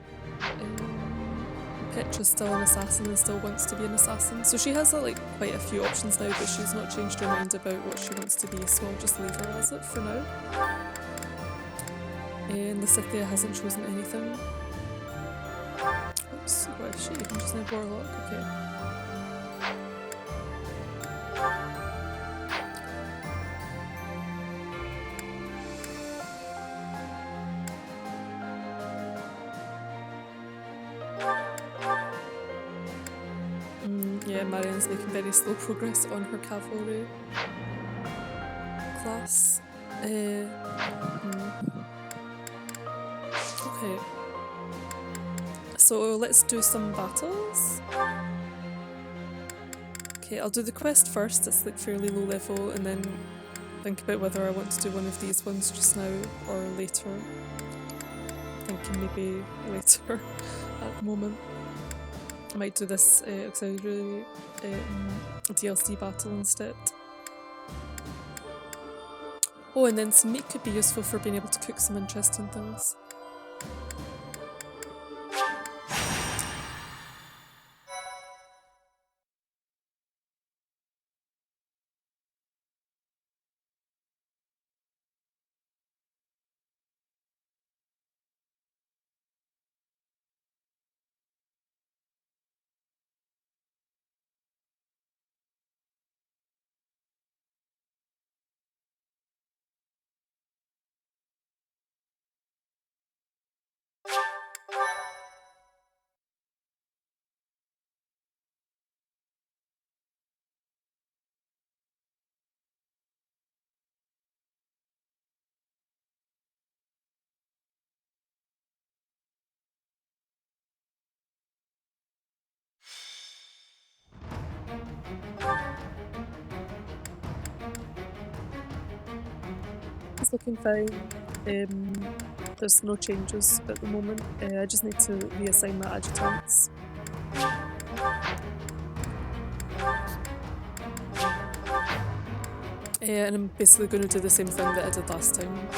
A: Petra's still an assassin and still wants to be an assassin. So she has like quite a few options now, but she's not changed her mind about what she wants to be, so I'll just leave her as it for now. And Lysithia hasn't chosen anything. Oops, What is she? She's now warlock, okay. Yeah, Marianne's making very slow progress on her cavalry class. Okay. So let's do some battles. Okay, I'll do the quest first, it's like fairly low level, and then think about whether I want to do one of these ones just now or later. Thinking maybe later at the moment. I might do this auxiliary DLC battle instead. Oh, and then some meat could be useful for being able to cook some interesting things. It's looking fine. There's no changes at the moment. I just need to reassign my adjutants. And I'm basically going to do the same thing that I did last time.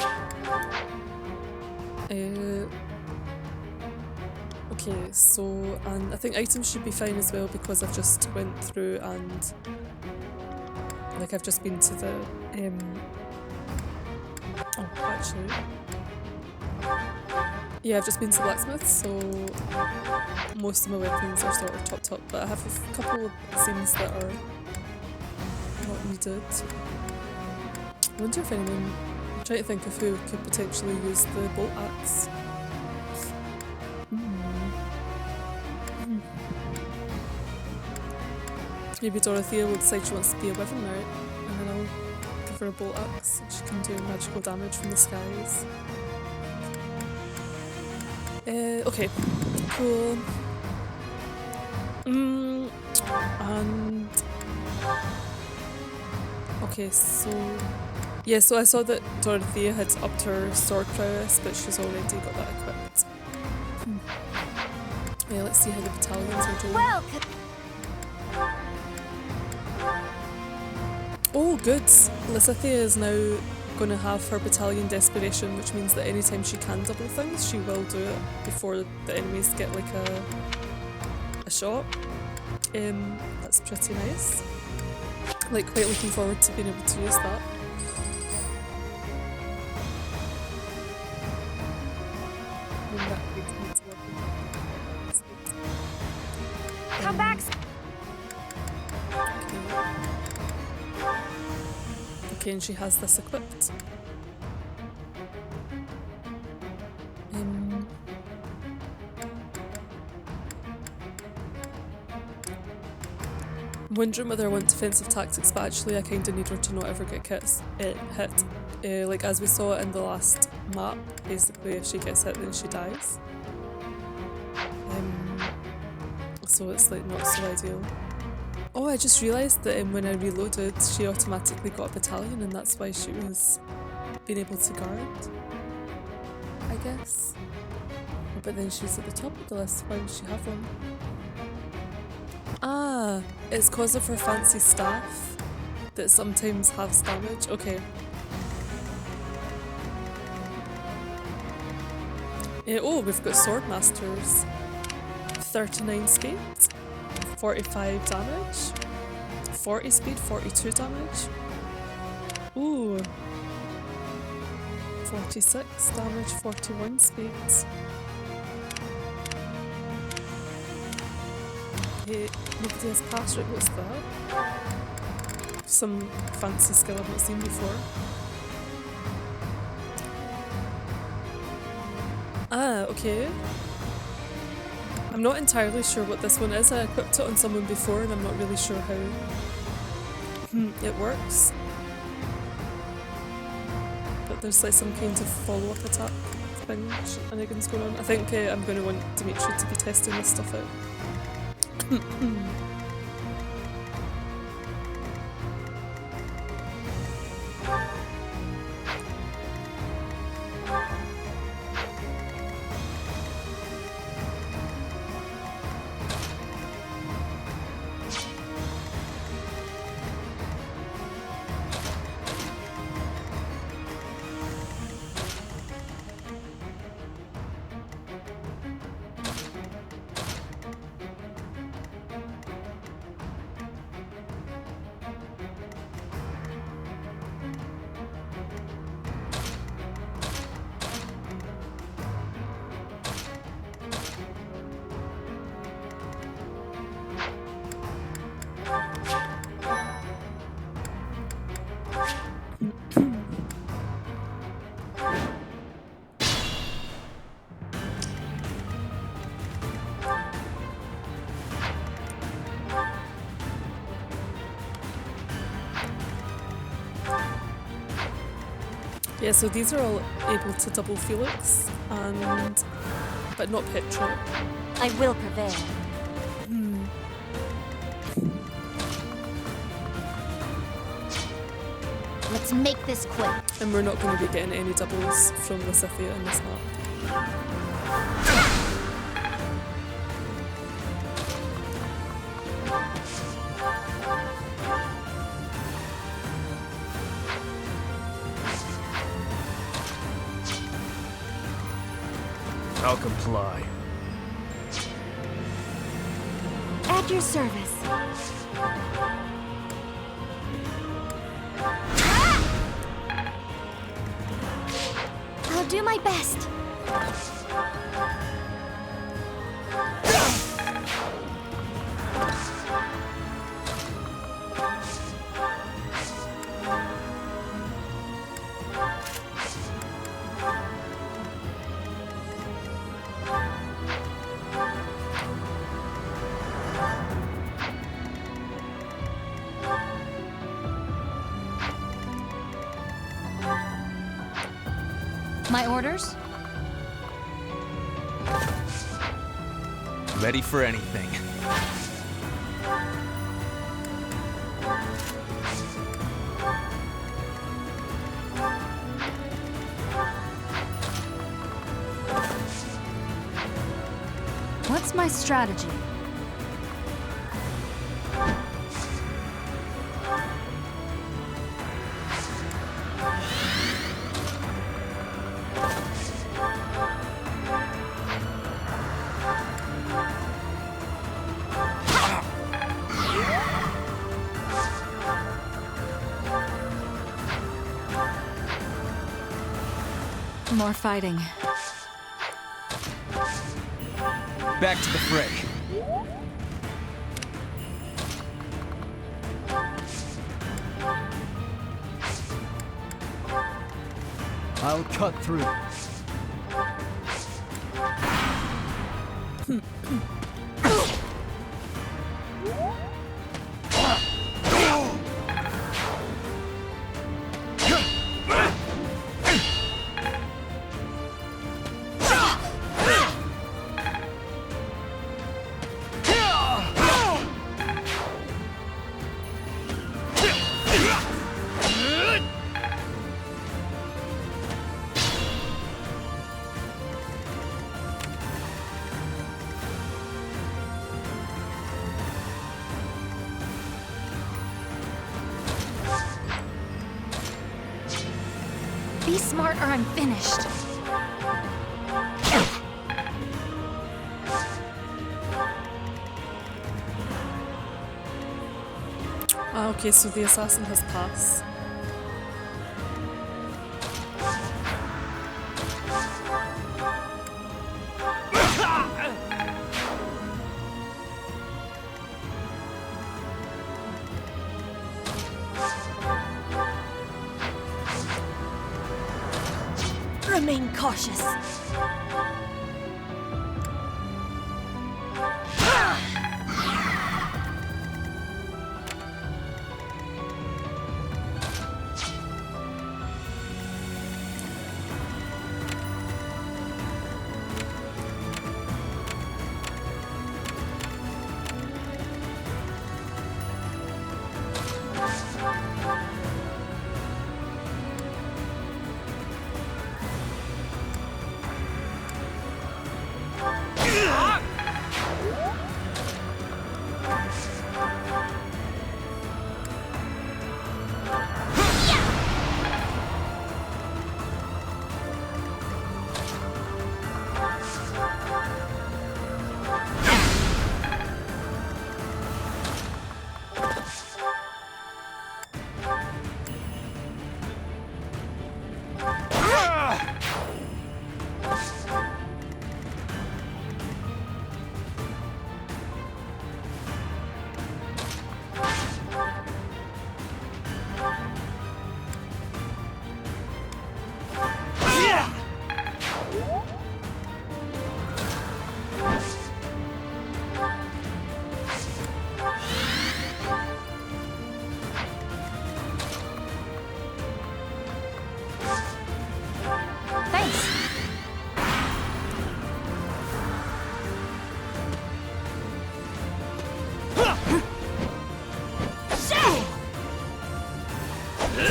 A: Okay, so, and I think items should be fine as well because I've just went through and like I've just been to the oh, actually. Yeah, I've just been to blacksmith, so most of my weapons are sort of topped up, but I have a couple of scenes that are not needed. I wonder if anyone, I'm trying to think of who could potentially use the bolt axe. Maybe Dorothea will decide she wants to be a wyvern knight, and then I'll give her a bolt axe and she can do magical damage from the skies. Okay, cool. And okay, so yeah, so I saw that Dorothea had upped her sword prowess, but she's already got that equipped. Yeah, let's see how the battalions are doing. Oh, good! Lysithia is now going to have her battalion desperation, which means that anytime she can double things, she will do it before the enemies get like a shot. That's pretty nice. Like, quite looking forward to being able to use that.
G: Come back!
A: Okay, and she has this equipped. I'm wondering whether I want defensive tactics, but actually I kind of need her to not ever get hit. Like as we saw in the last map, basically if she gets hit then she dies. So it's like not so ideal. Oh, I just realised that when I reloaded, she automatically got a battalion, and that's why she was being able to guard, I guess. Oh, but then she's at the top of the list. Why would she have one? Ah, it's because of her fancy staff that sometimes has damage. Okay. Oh, we've got swordmasters. 39 speed. 45 damage, 40 speed, 42 damage. Ooh. 46 damage, 41 speed. Okay, nobody has passed it. What's that? Some fancy skill I've not seen before. Ah, okay. I'm not entirely sure what this one is. I equipped it on someone before and I'm not really sure how it works. But there's like some kind of follow-up attack thing, shenanigans going on. I think I'm going to want Dimitri to be testing this stuff out. Yeah, so these are all able to double Felix, but not Petra.
G: I will prevail. Let's make this quick.
A: And we're not going to be getting any doubles from Lysithia in this map.
I: I'll comply.
N: At your service. I'll do my best.
G: My orders?
H: Ready for anything.
O: What's my strategy? More fighting.
H: Back to the fray.
J: I'll cut through.
G: Be smart or I'm finished.
A: Ah, okay, so the assassin has passed.
M: cautious.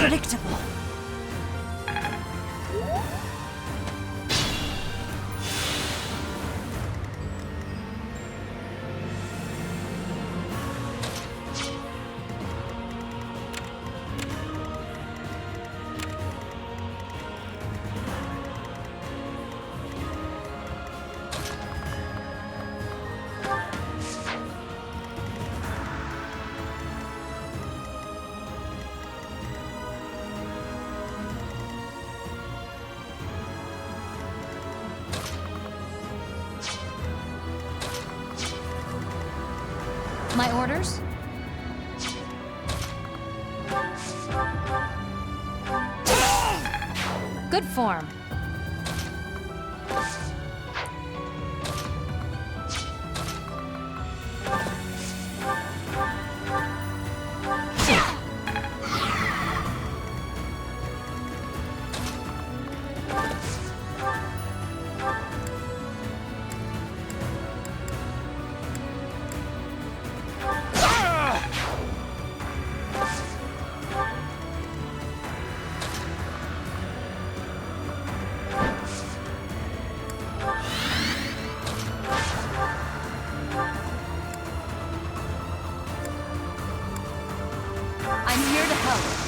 M: Predictable.
E: My orders? Good form. I'm here to help.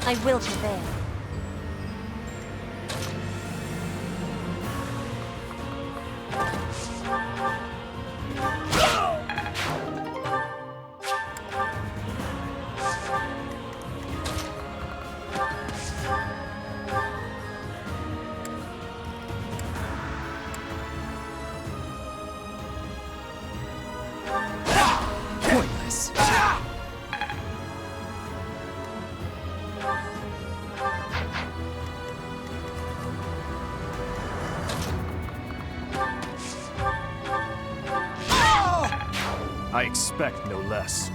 M: I will prevail.
J: Pointless.
I: I expect no less.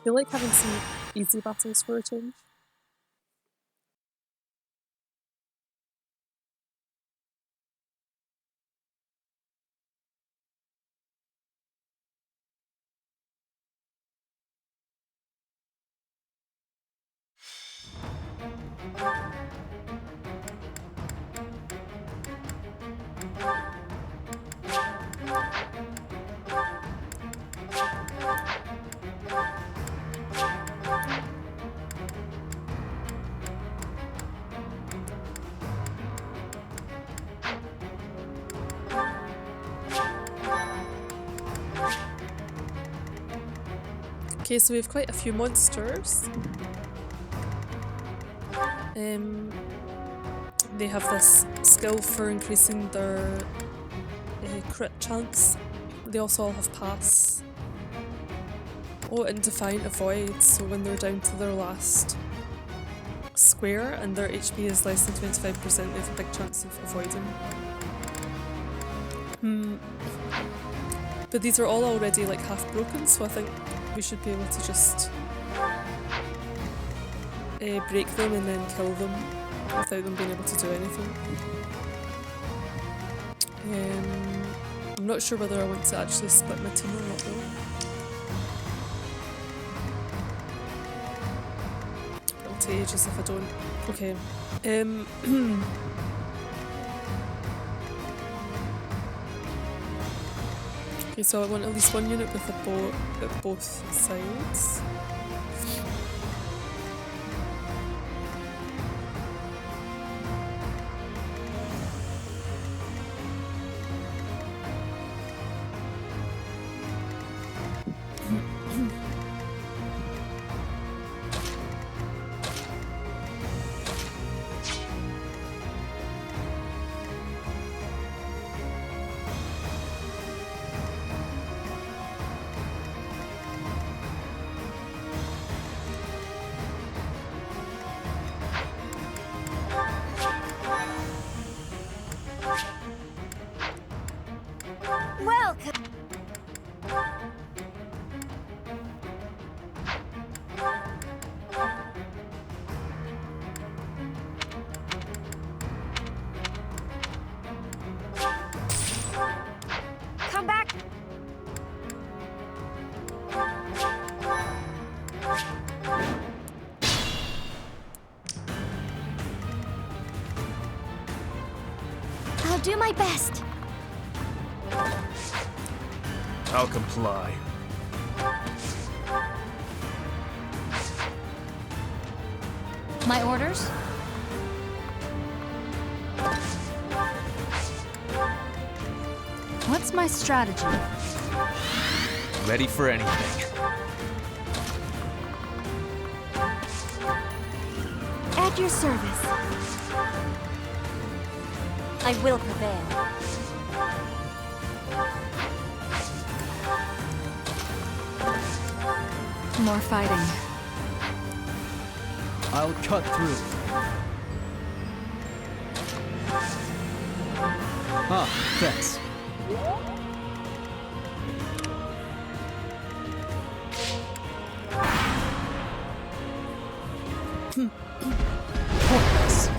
A: feel like having some easy battles for a change. Okay, so we have quite a few monsters. They have this skill for increasing their crit chance. They also all have pass. Oh, and Defiant Avoid, so when they're down to their last square and their HP is less than 25%, they have a big chance of avoiding. But these are all already like half broken, so I think we should be able to just break them and then kill them without them being able to do anything. I'm not sure whether I want to actually split my team or not though. It'll take ages if I don't. Okay. Okay, so I want at least one unit with a bow at both sides.
M: Do my best.
P: I'll comply.
G: My orders?
O: What's my strategy?
H: Ready for anything.
M: At your service. I will prevail.
O: More fighting.
J: I'll cut through. Ah, thanks.
O: Pointless.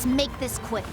G: Let's make this quick.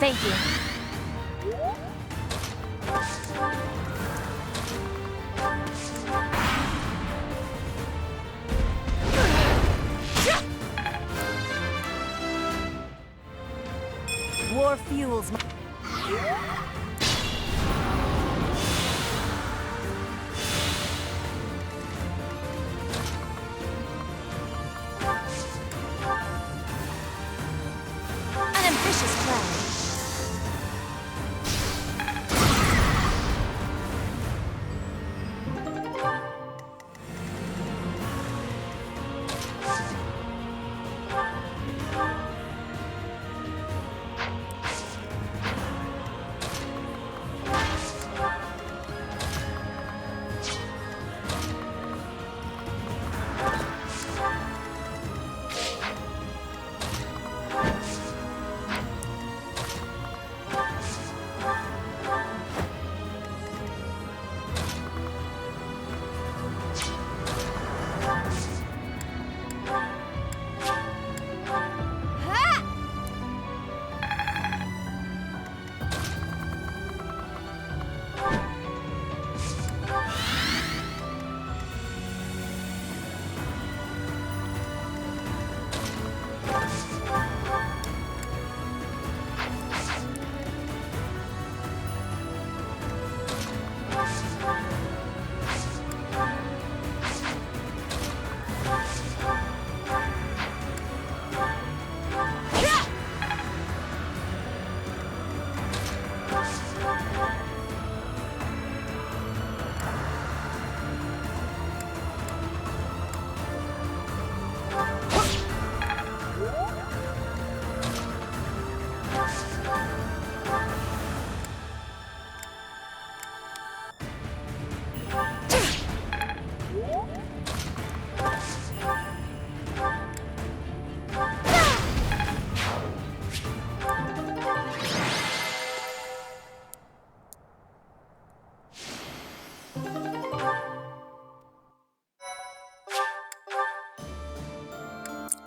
G: Thank you. War fuels my... An ambitious plan.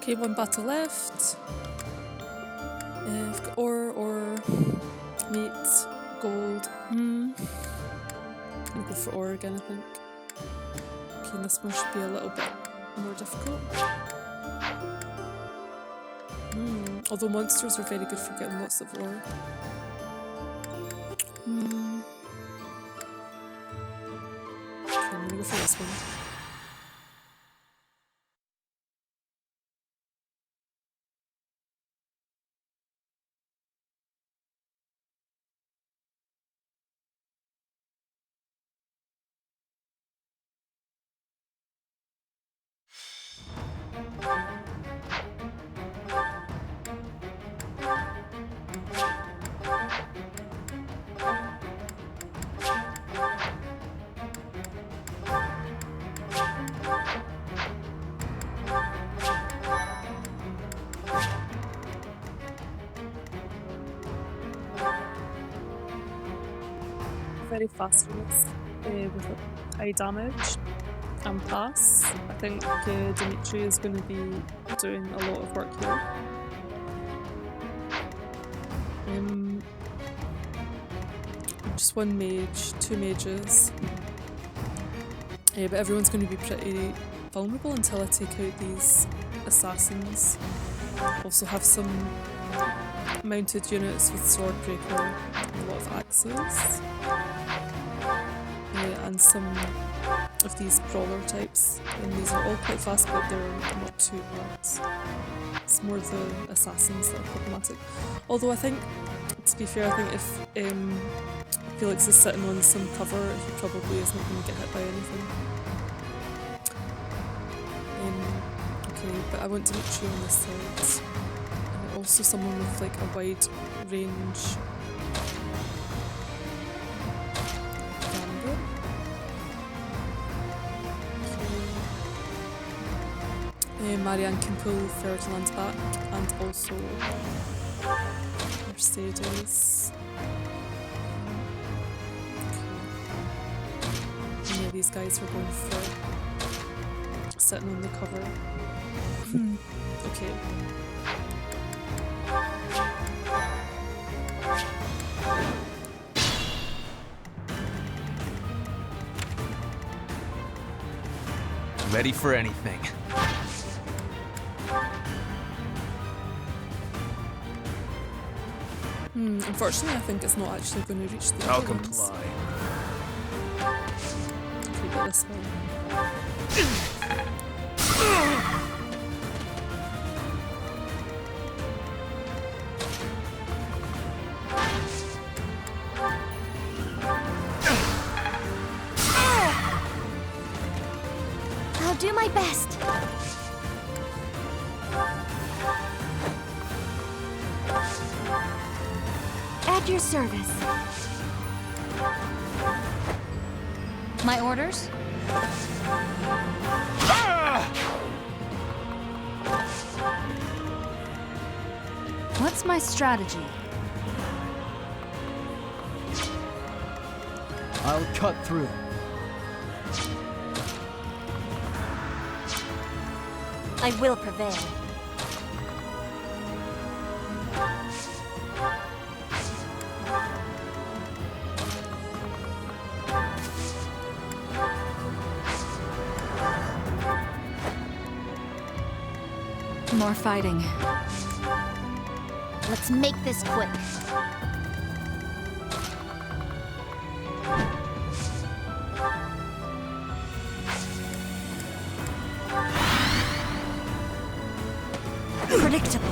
A: Okay, one battle left. I've got ore, meat, gold. I'm gonna go for ore again, I think. Okay, and this one should be a little bit more difficult. Although monsters are very good for getting lots of ore. Okay, I'm gonna go for this one. Very fast ones with high damage and pass. I think Dimitri is going to be doing a lot of work here. Just one mage, two mages. But everyone's going to be pretty vulnerable until I take out these assassins. Also have some mounted units with Swordbreaker and a lot of axes. And some of these brawler types, and these are all quite fast but they're not too bad. It's more the assassins that are problematic. Although I think, to be fair, I think if Felix is sitting on some cover, he probably isn't going to get hit by anything. Okay, but I want Dimitri on this side. And also someone with like a wide range Marianne can pull Ferdinand back, and also Mercedes. Okay. Yeah, these guys are going for sitting on the cover. Okay.
H: Ready for anything.
A: Unfortunately, I think it's not actually going to reach the
H: I'll
A: other ones.
H: comply.
A: Okay, but this one.
N: I'll do my best. At your service.
E: My orders? What's my strategy?
J: I'll cut through.
M: I will prevail.
O: More fighting.
G: Let's make this quick.
M: Predictable.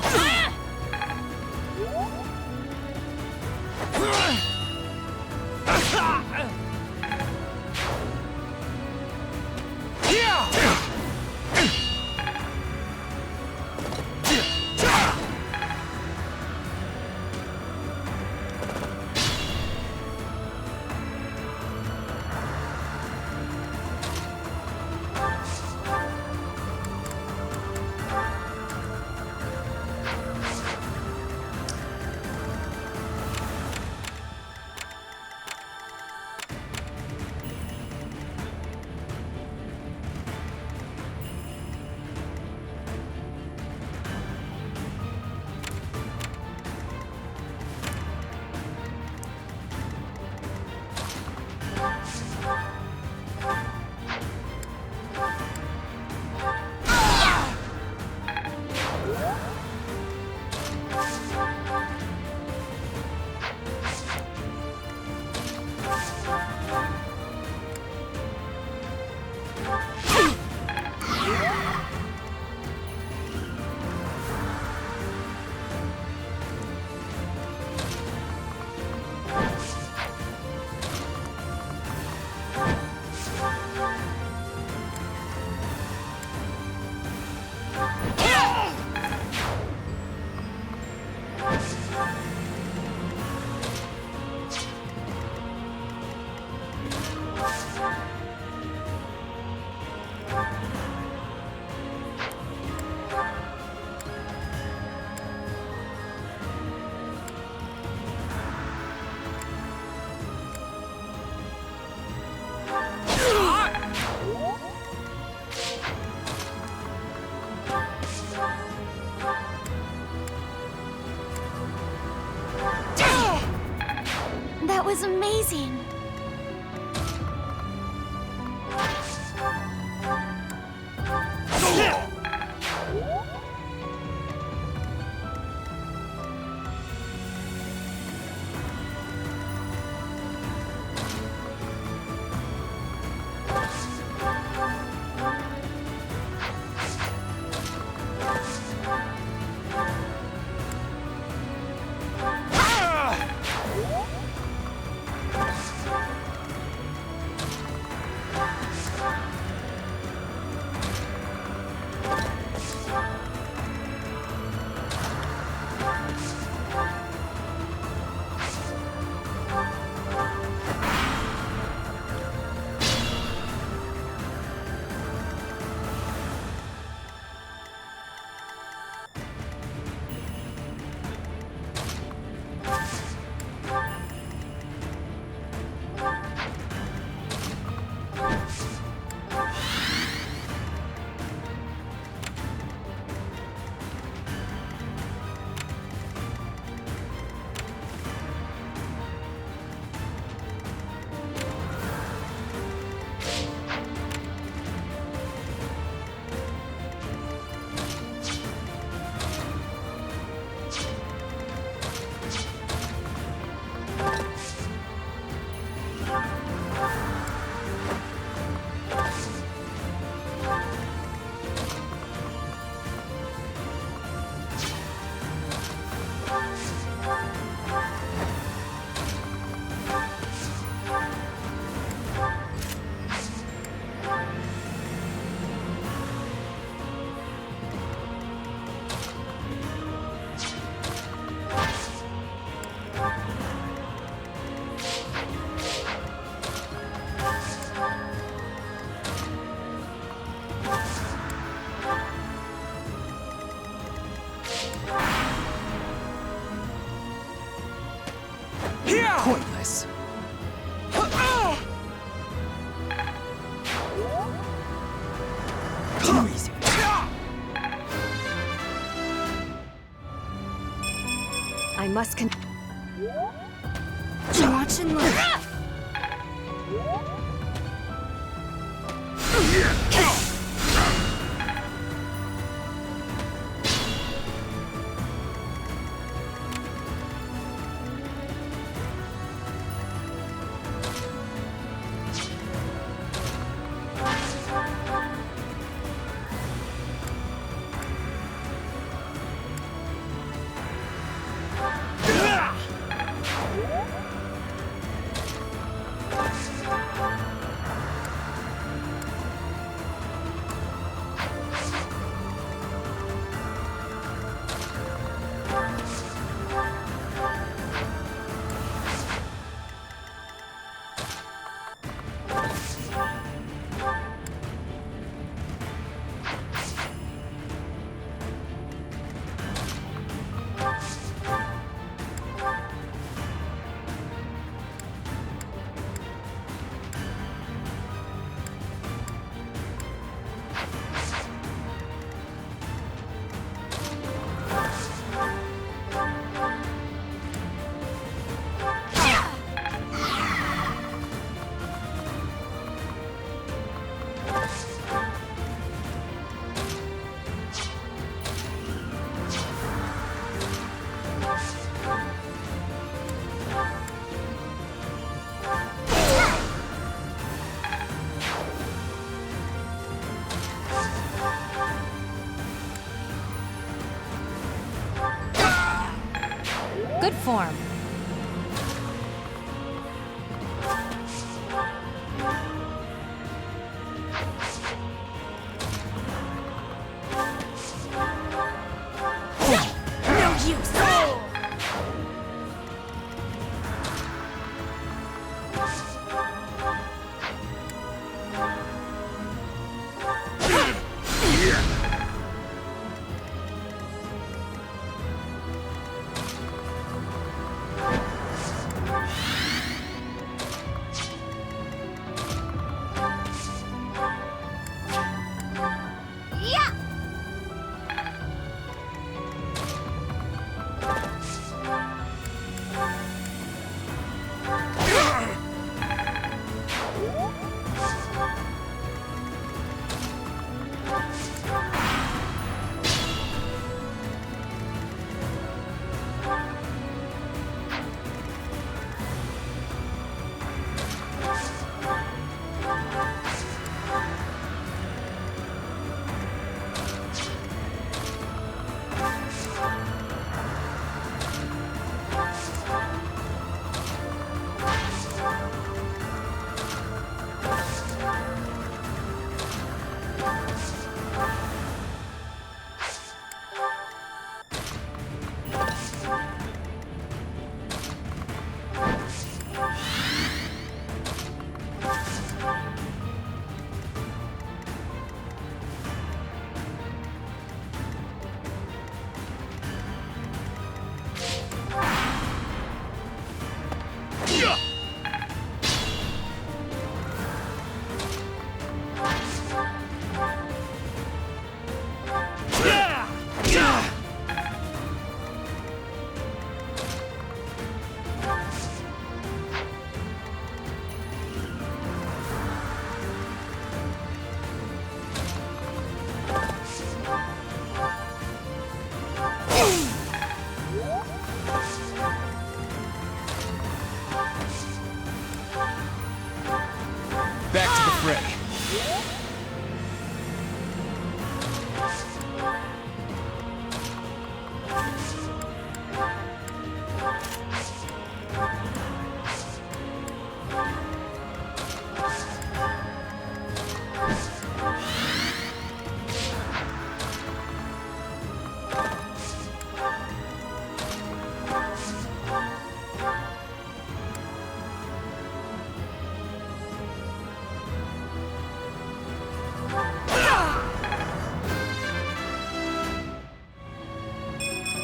N: was amazing.
J: Pointless. Too easy.
O: I must
N: Watch and learn.
E: Good form.
N: No use.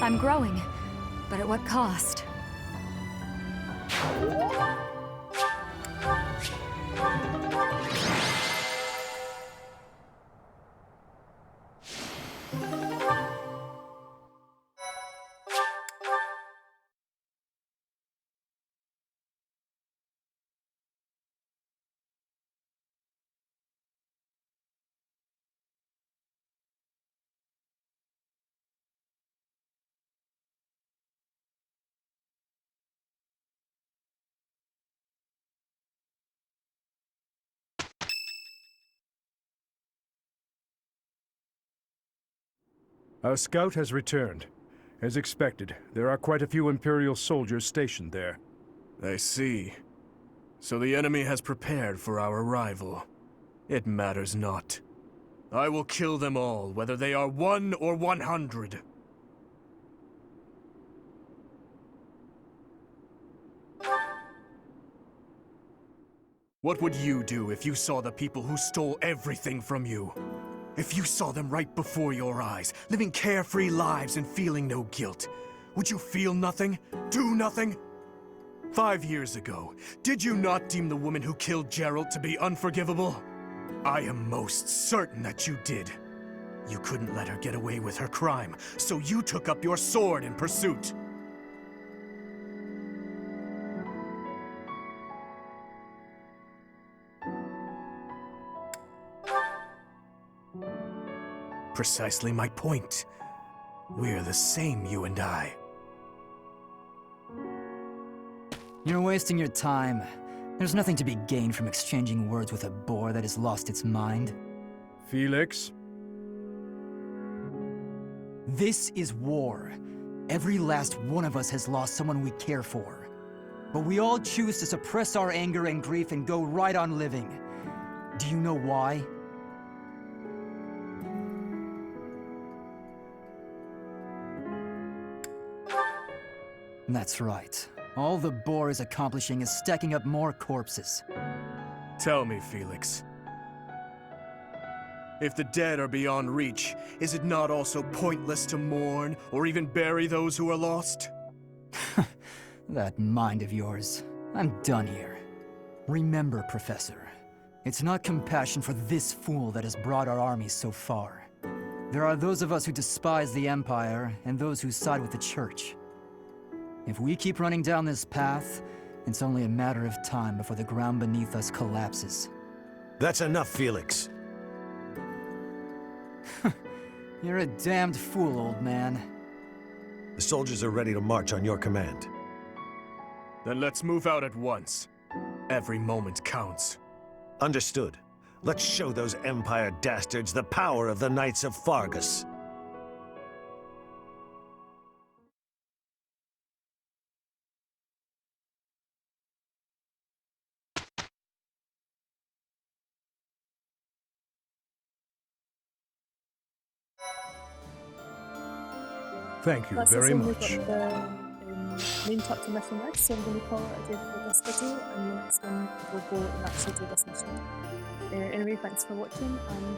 O: I'm growing, but at what cost?
I: Our scout has returned. As expected, there are quite a few Imperial soldiers stationed there.
P: I see. So the enemy has prepared for our arrival. It matters not. I will kill them all, whether they are 1 or 100. What would you do if you saw the people who stole everything from you? If you saw them right before your eyes, living carefree lives and feeling no guilt, would you feel nothing? Do nothing? 5 years ago, did you not deem the woman who killed Gerald to be unforgivable? I am most certain that you did. You couldn't let her get away with her crime, so you took up your sword in pursuit. Precisely my point. We're the same, you and I.
J: You're wasting your time. There's nothing to be gained from exchanging words with a boar that has lost its mind.
I: Felix?
J: This is war. Every last one of us has lost someone we care for. But we all choose to suppress our anger and grief and go right on living. Do you know why? That's right. All the boar is accomplishing is stacking up more corpses.
P: Tell me, Felix. If the dead are beyond reach, is it not also pointless to mourn or even bury those who are lost?
J: That mind of yours. I'm done here. Remember, Professor, it's not compassion for this fool that has brought our armies so far. There are those of us who despise the Empire and those who side with the Church. If we keep running down this path, it's only a matter of time before the ground beneath us collapses.
C: That's enough, Felix.
J: You're a damned fool, old man.
C: The soldiers are ready to march on your command.
P: Then let's move out at once. Every moment counts.
C: Understood. Let's show those Empire dastards the power of the Knights of Fargus.
I: Thank you
A: That's
I: very
A: also
I: much.
A: We've got the main chapter mission next, so I'm going to call it a day for this video, and the next one we'll go and actually do this mission. Anyway, thanks for watching, and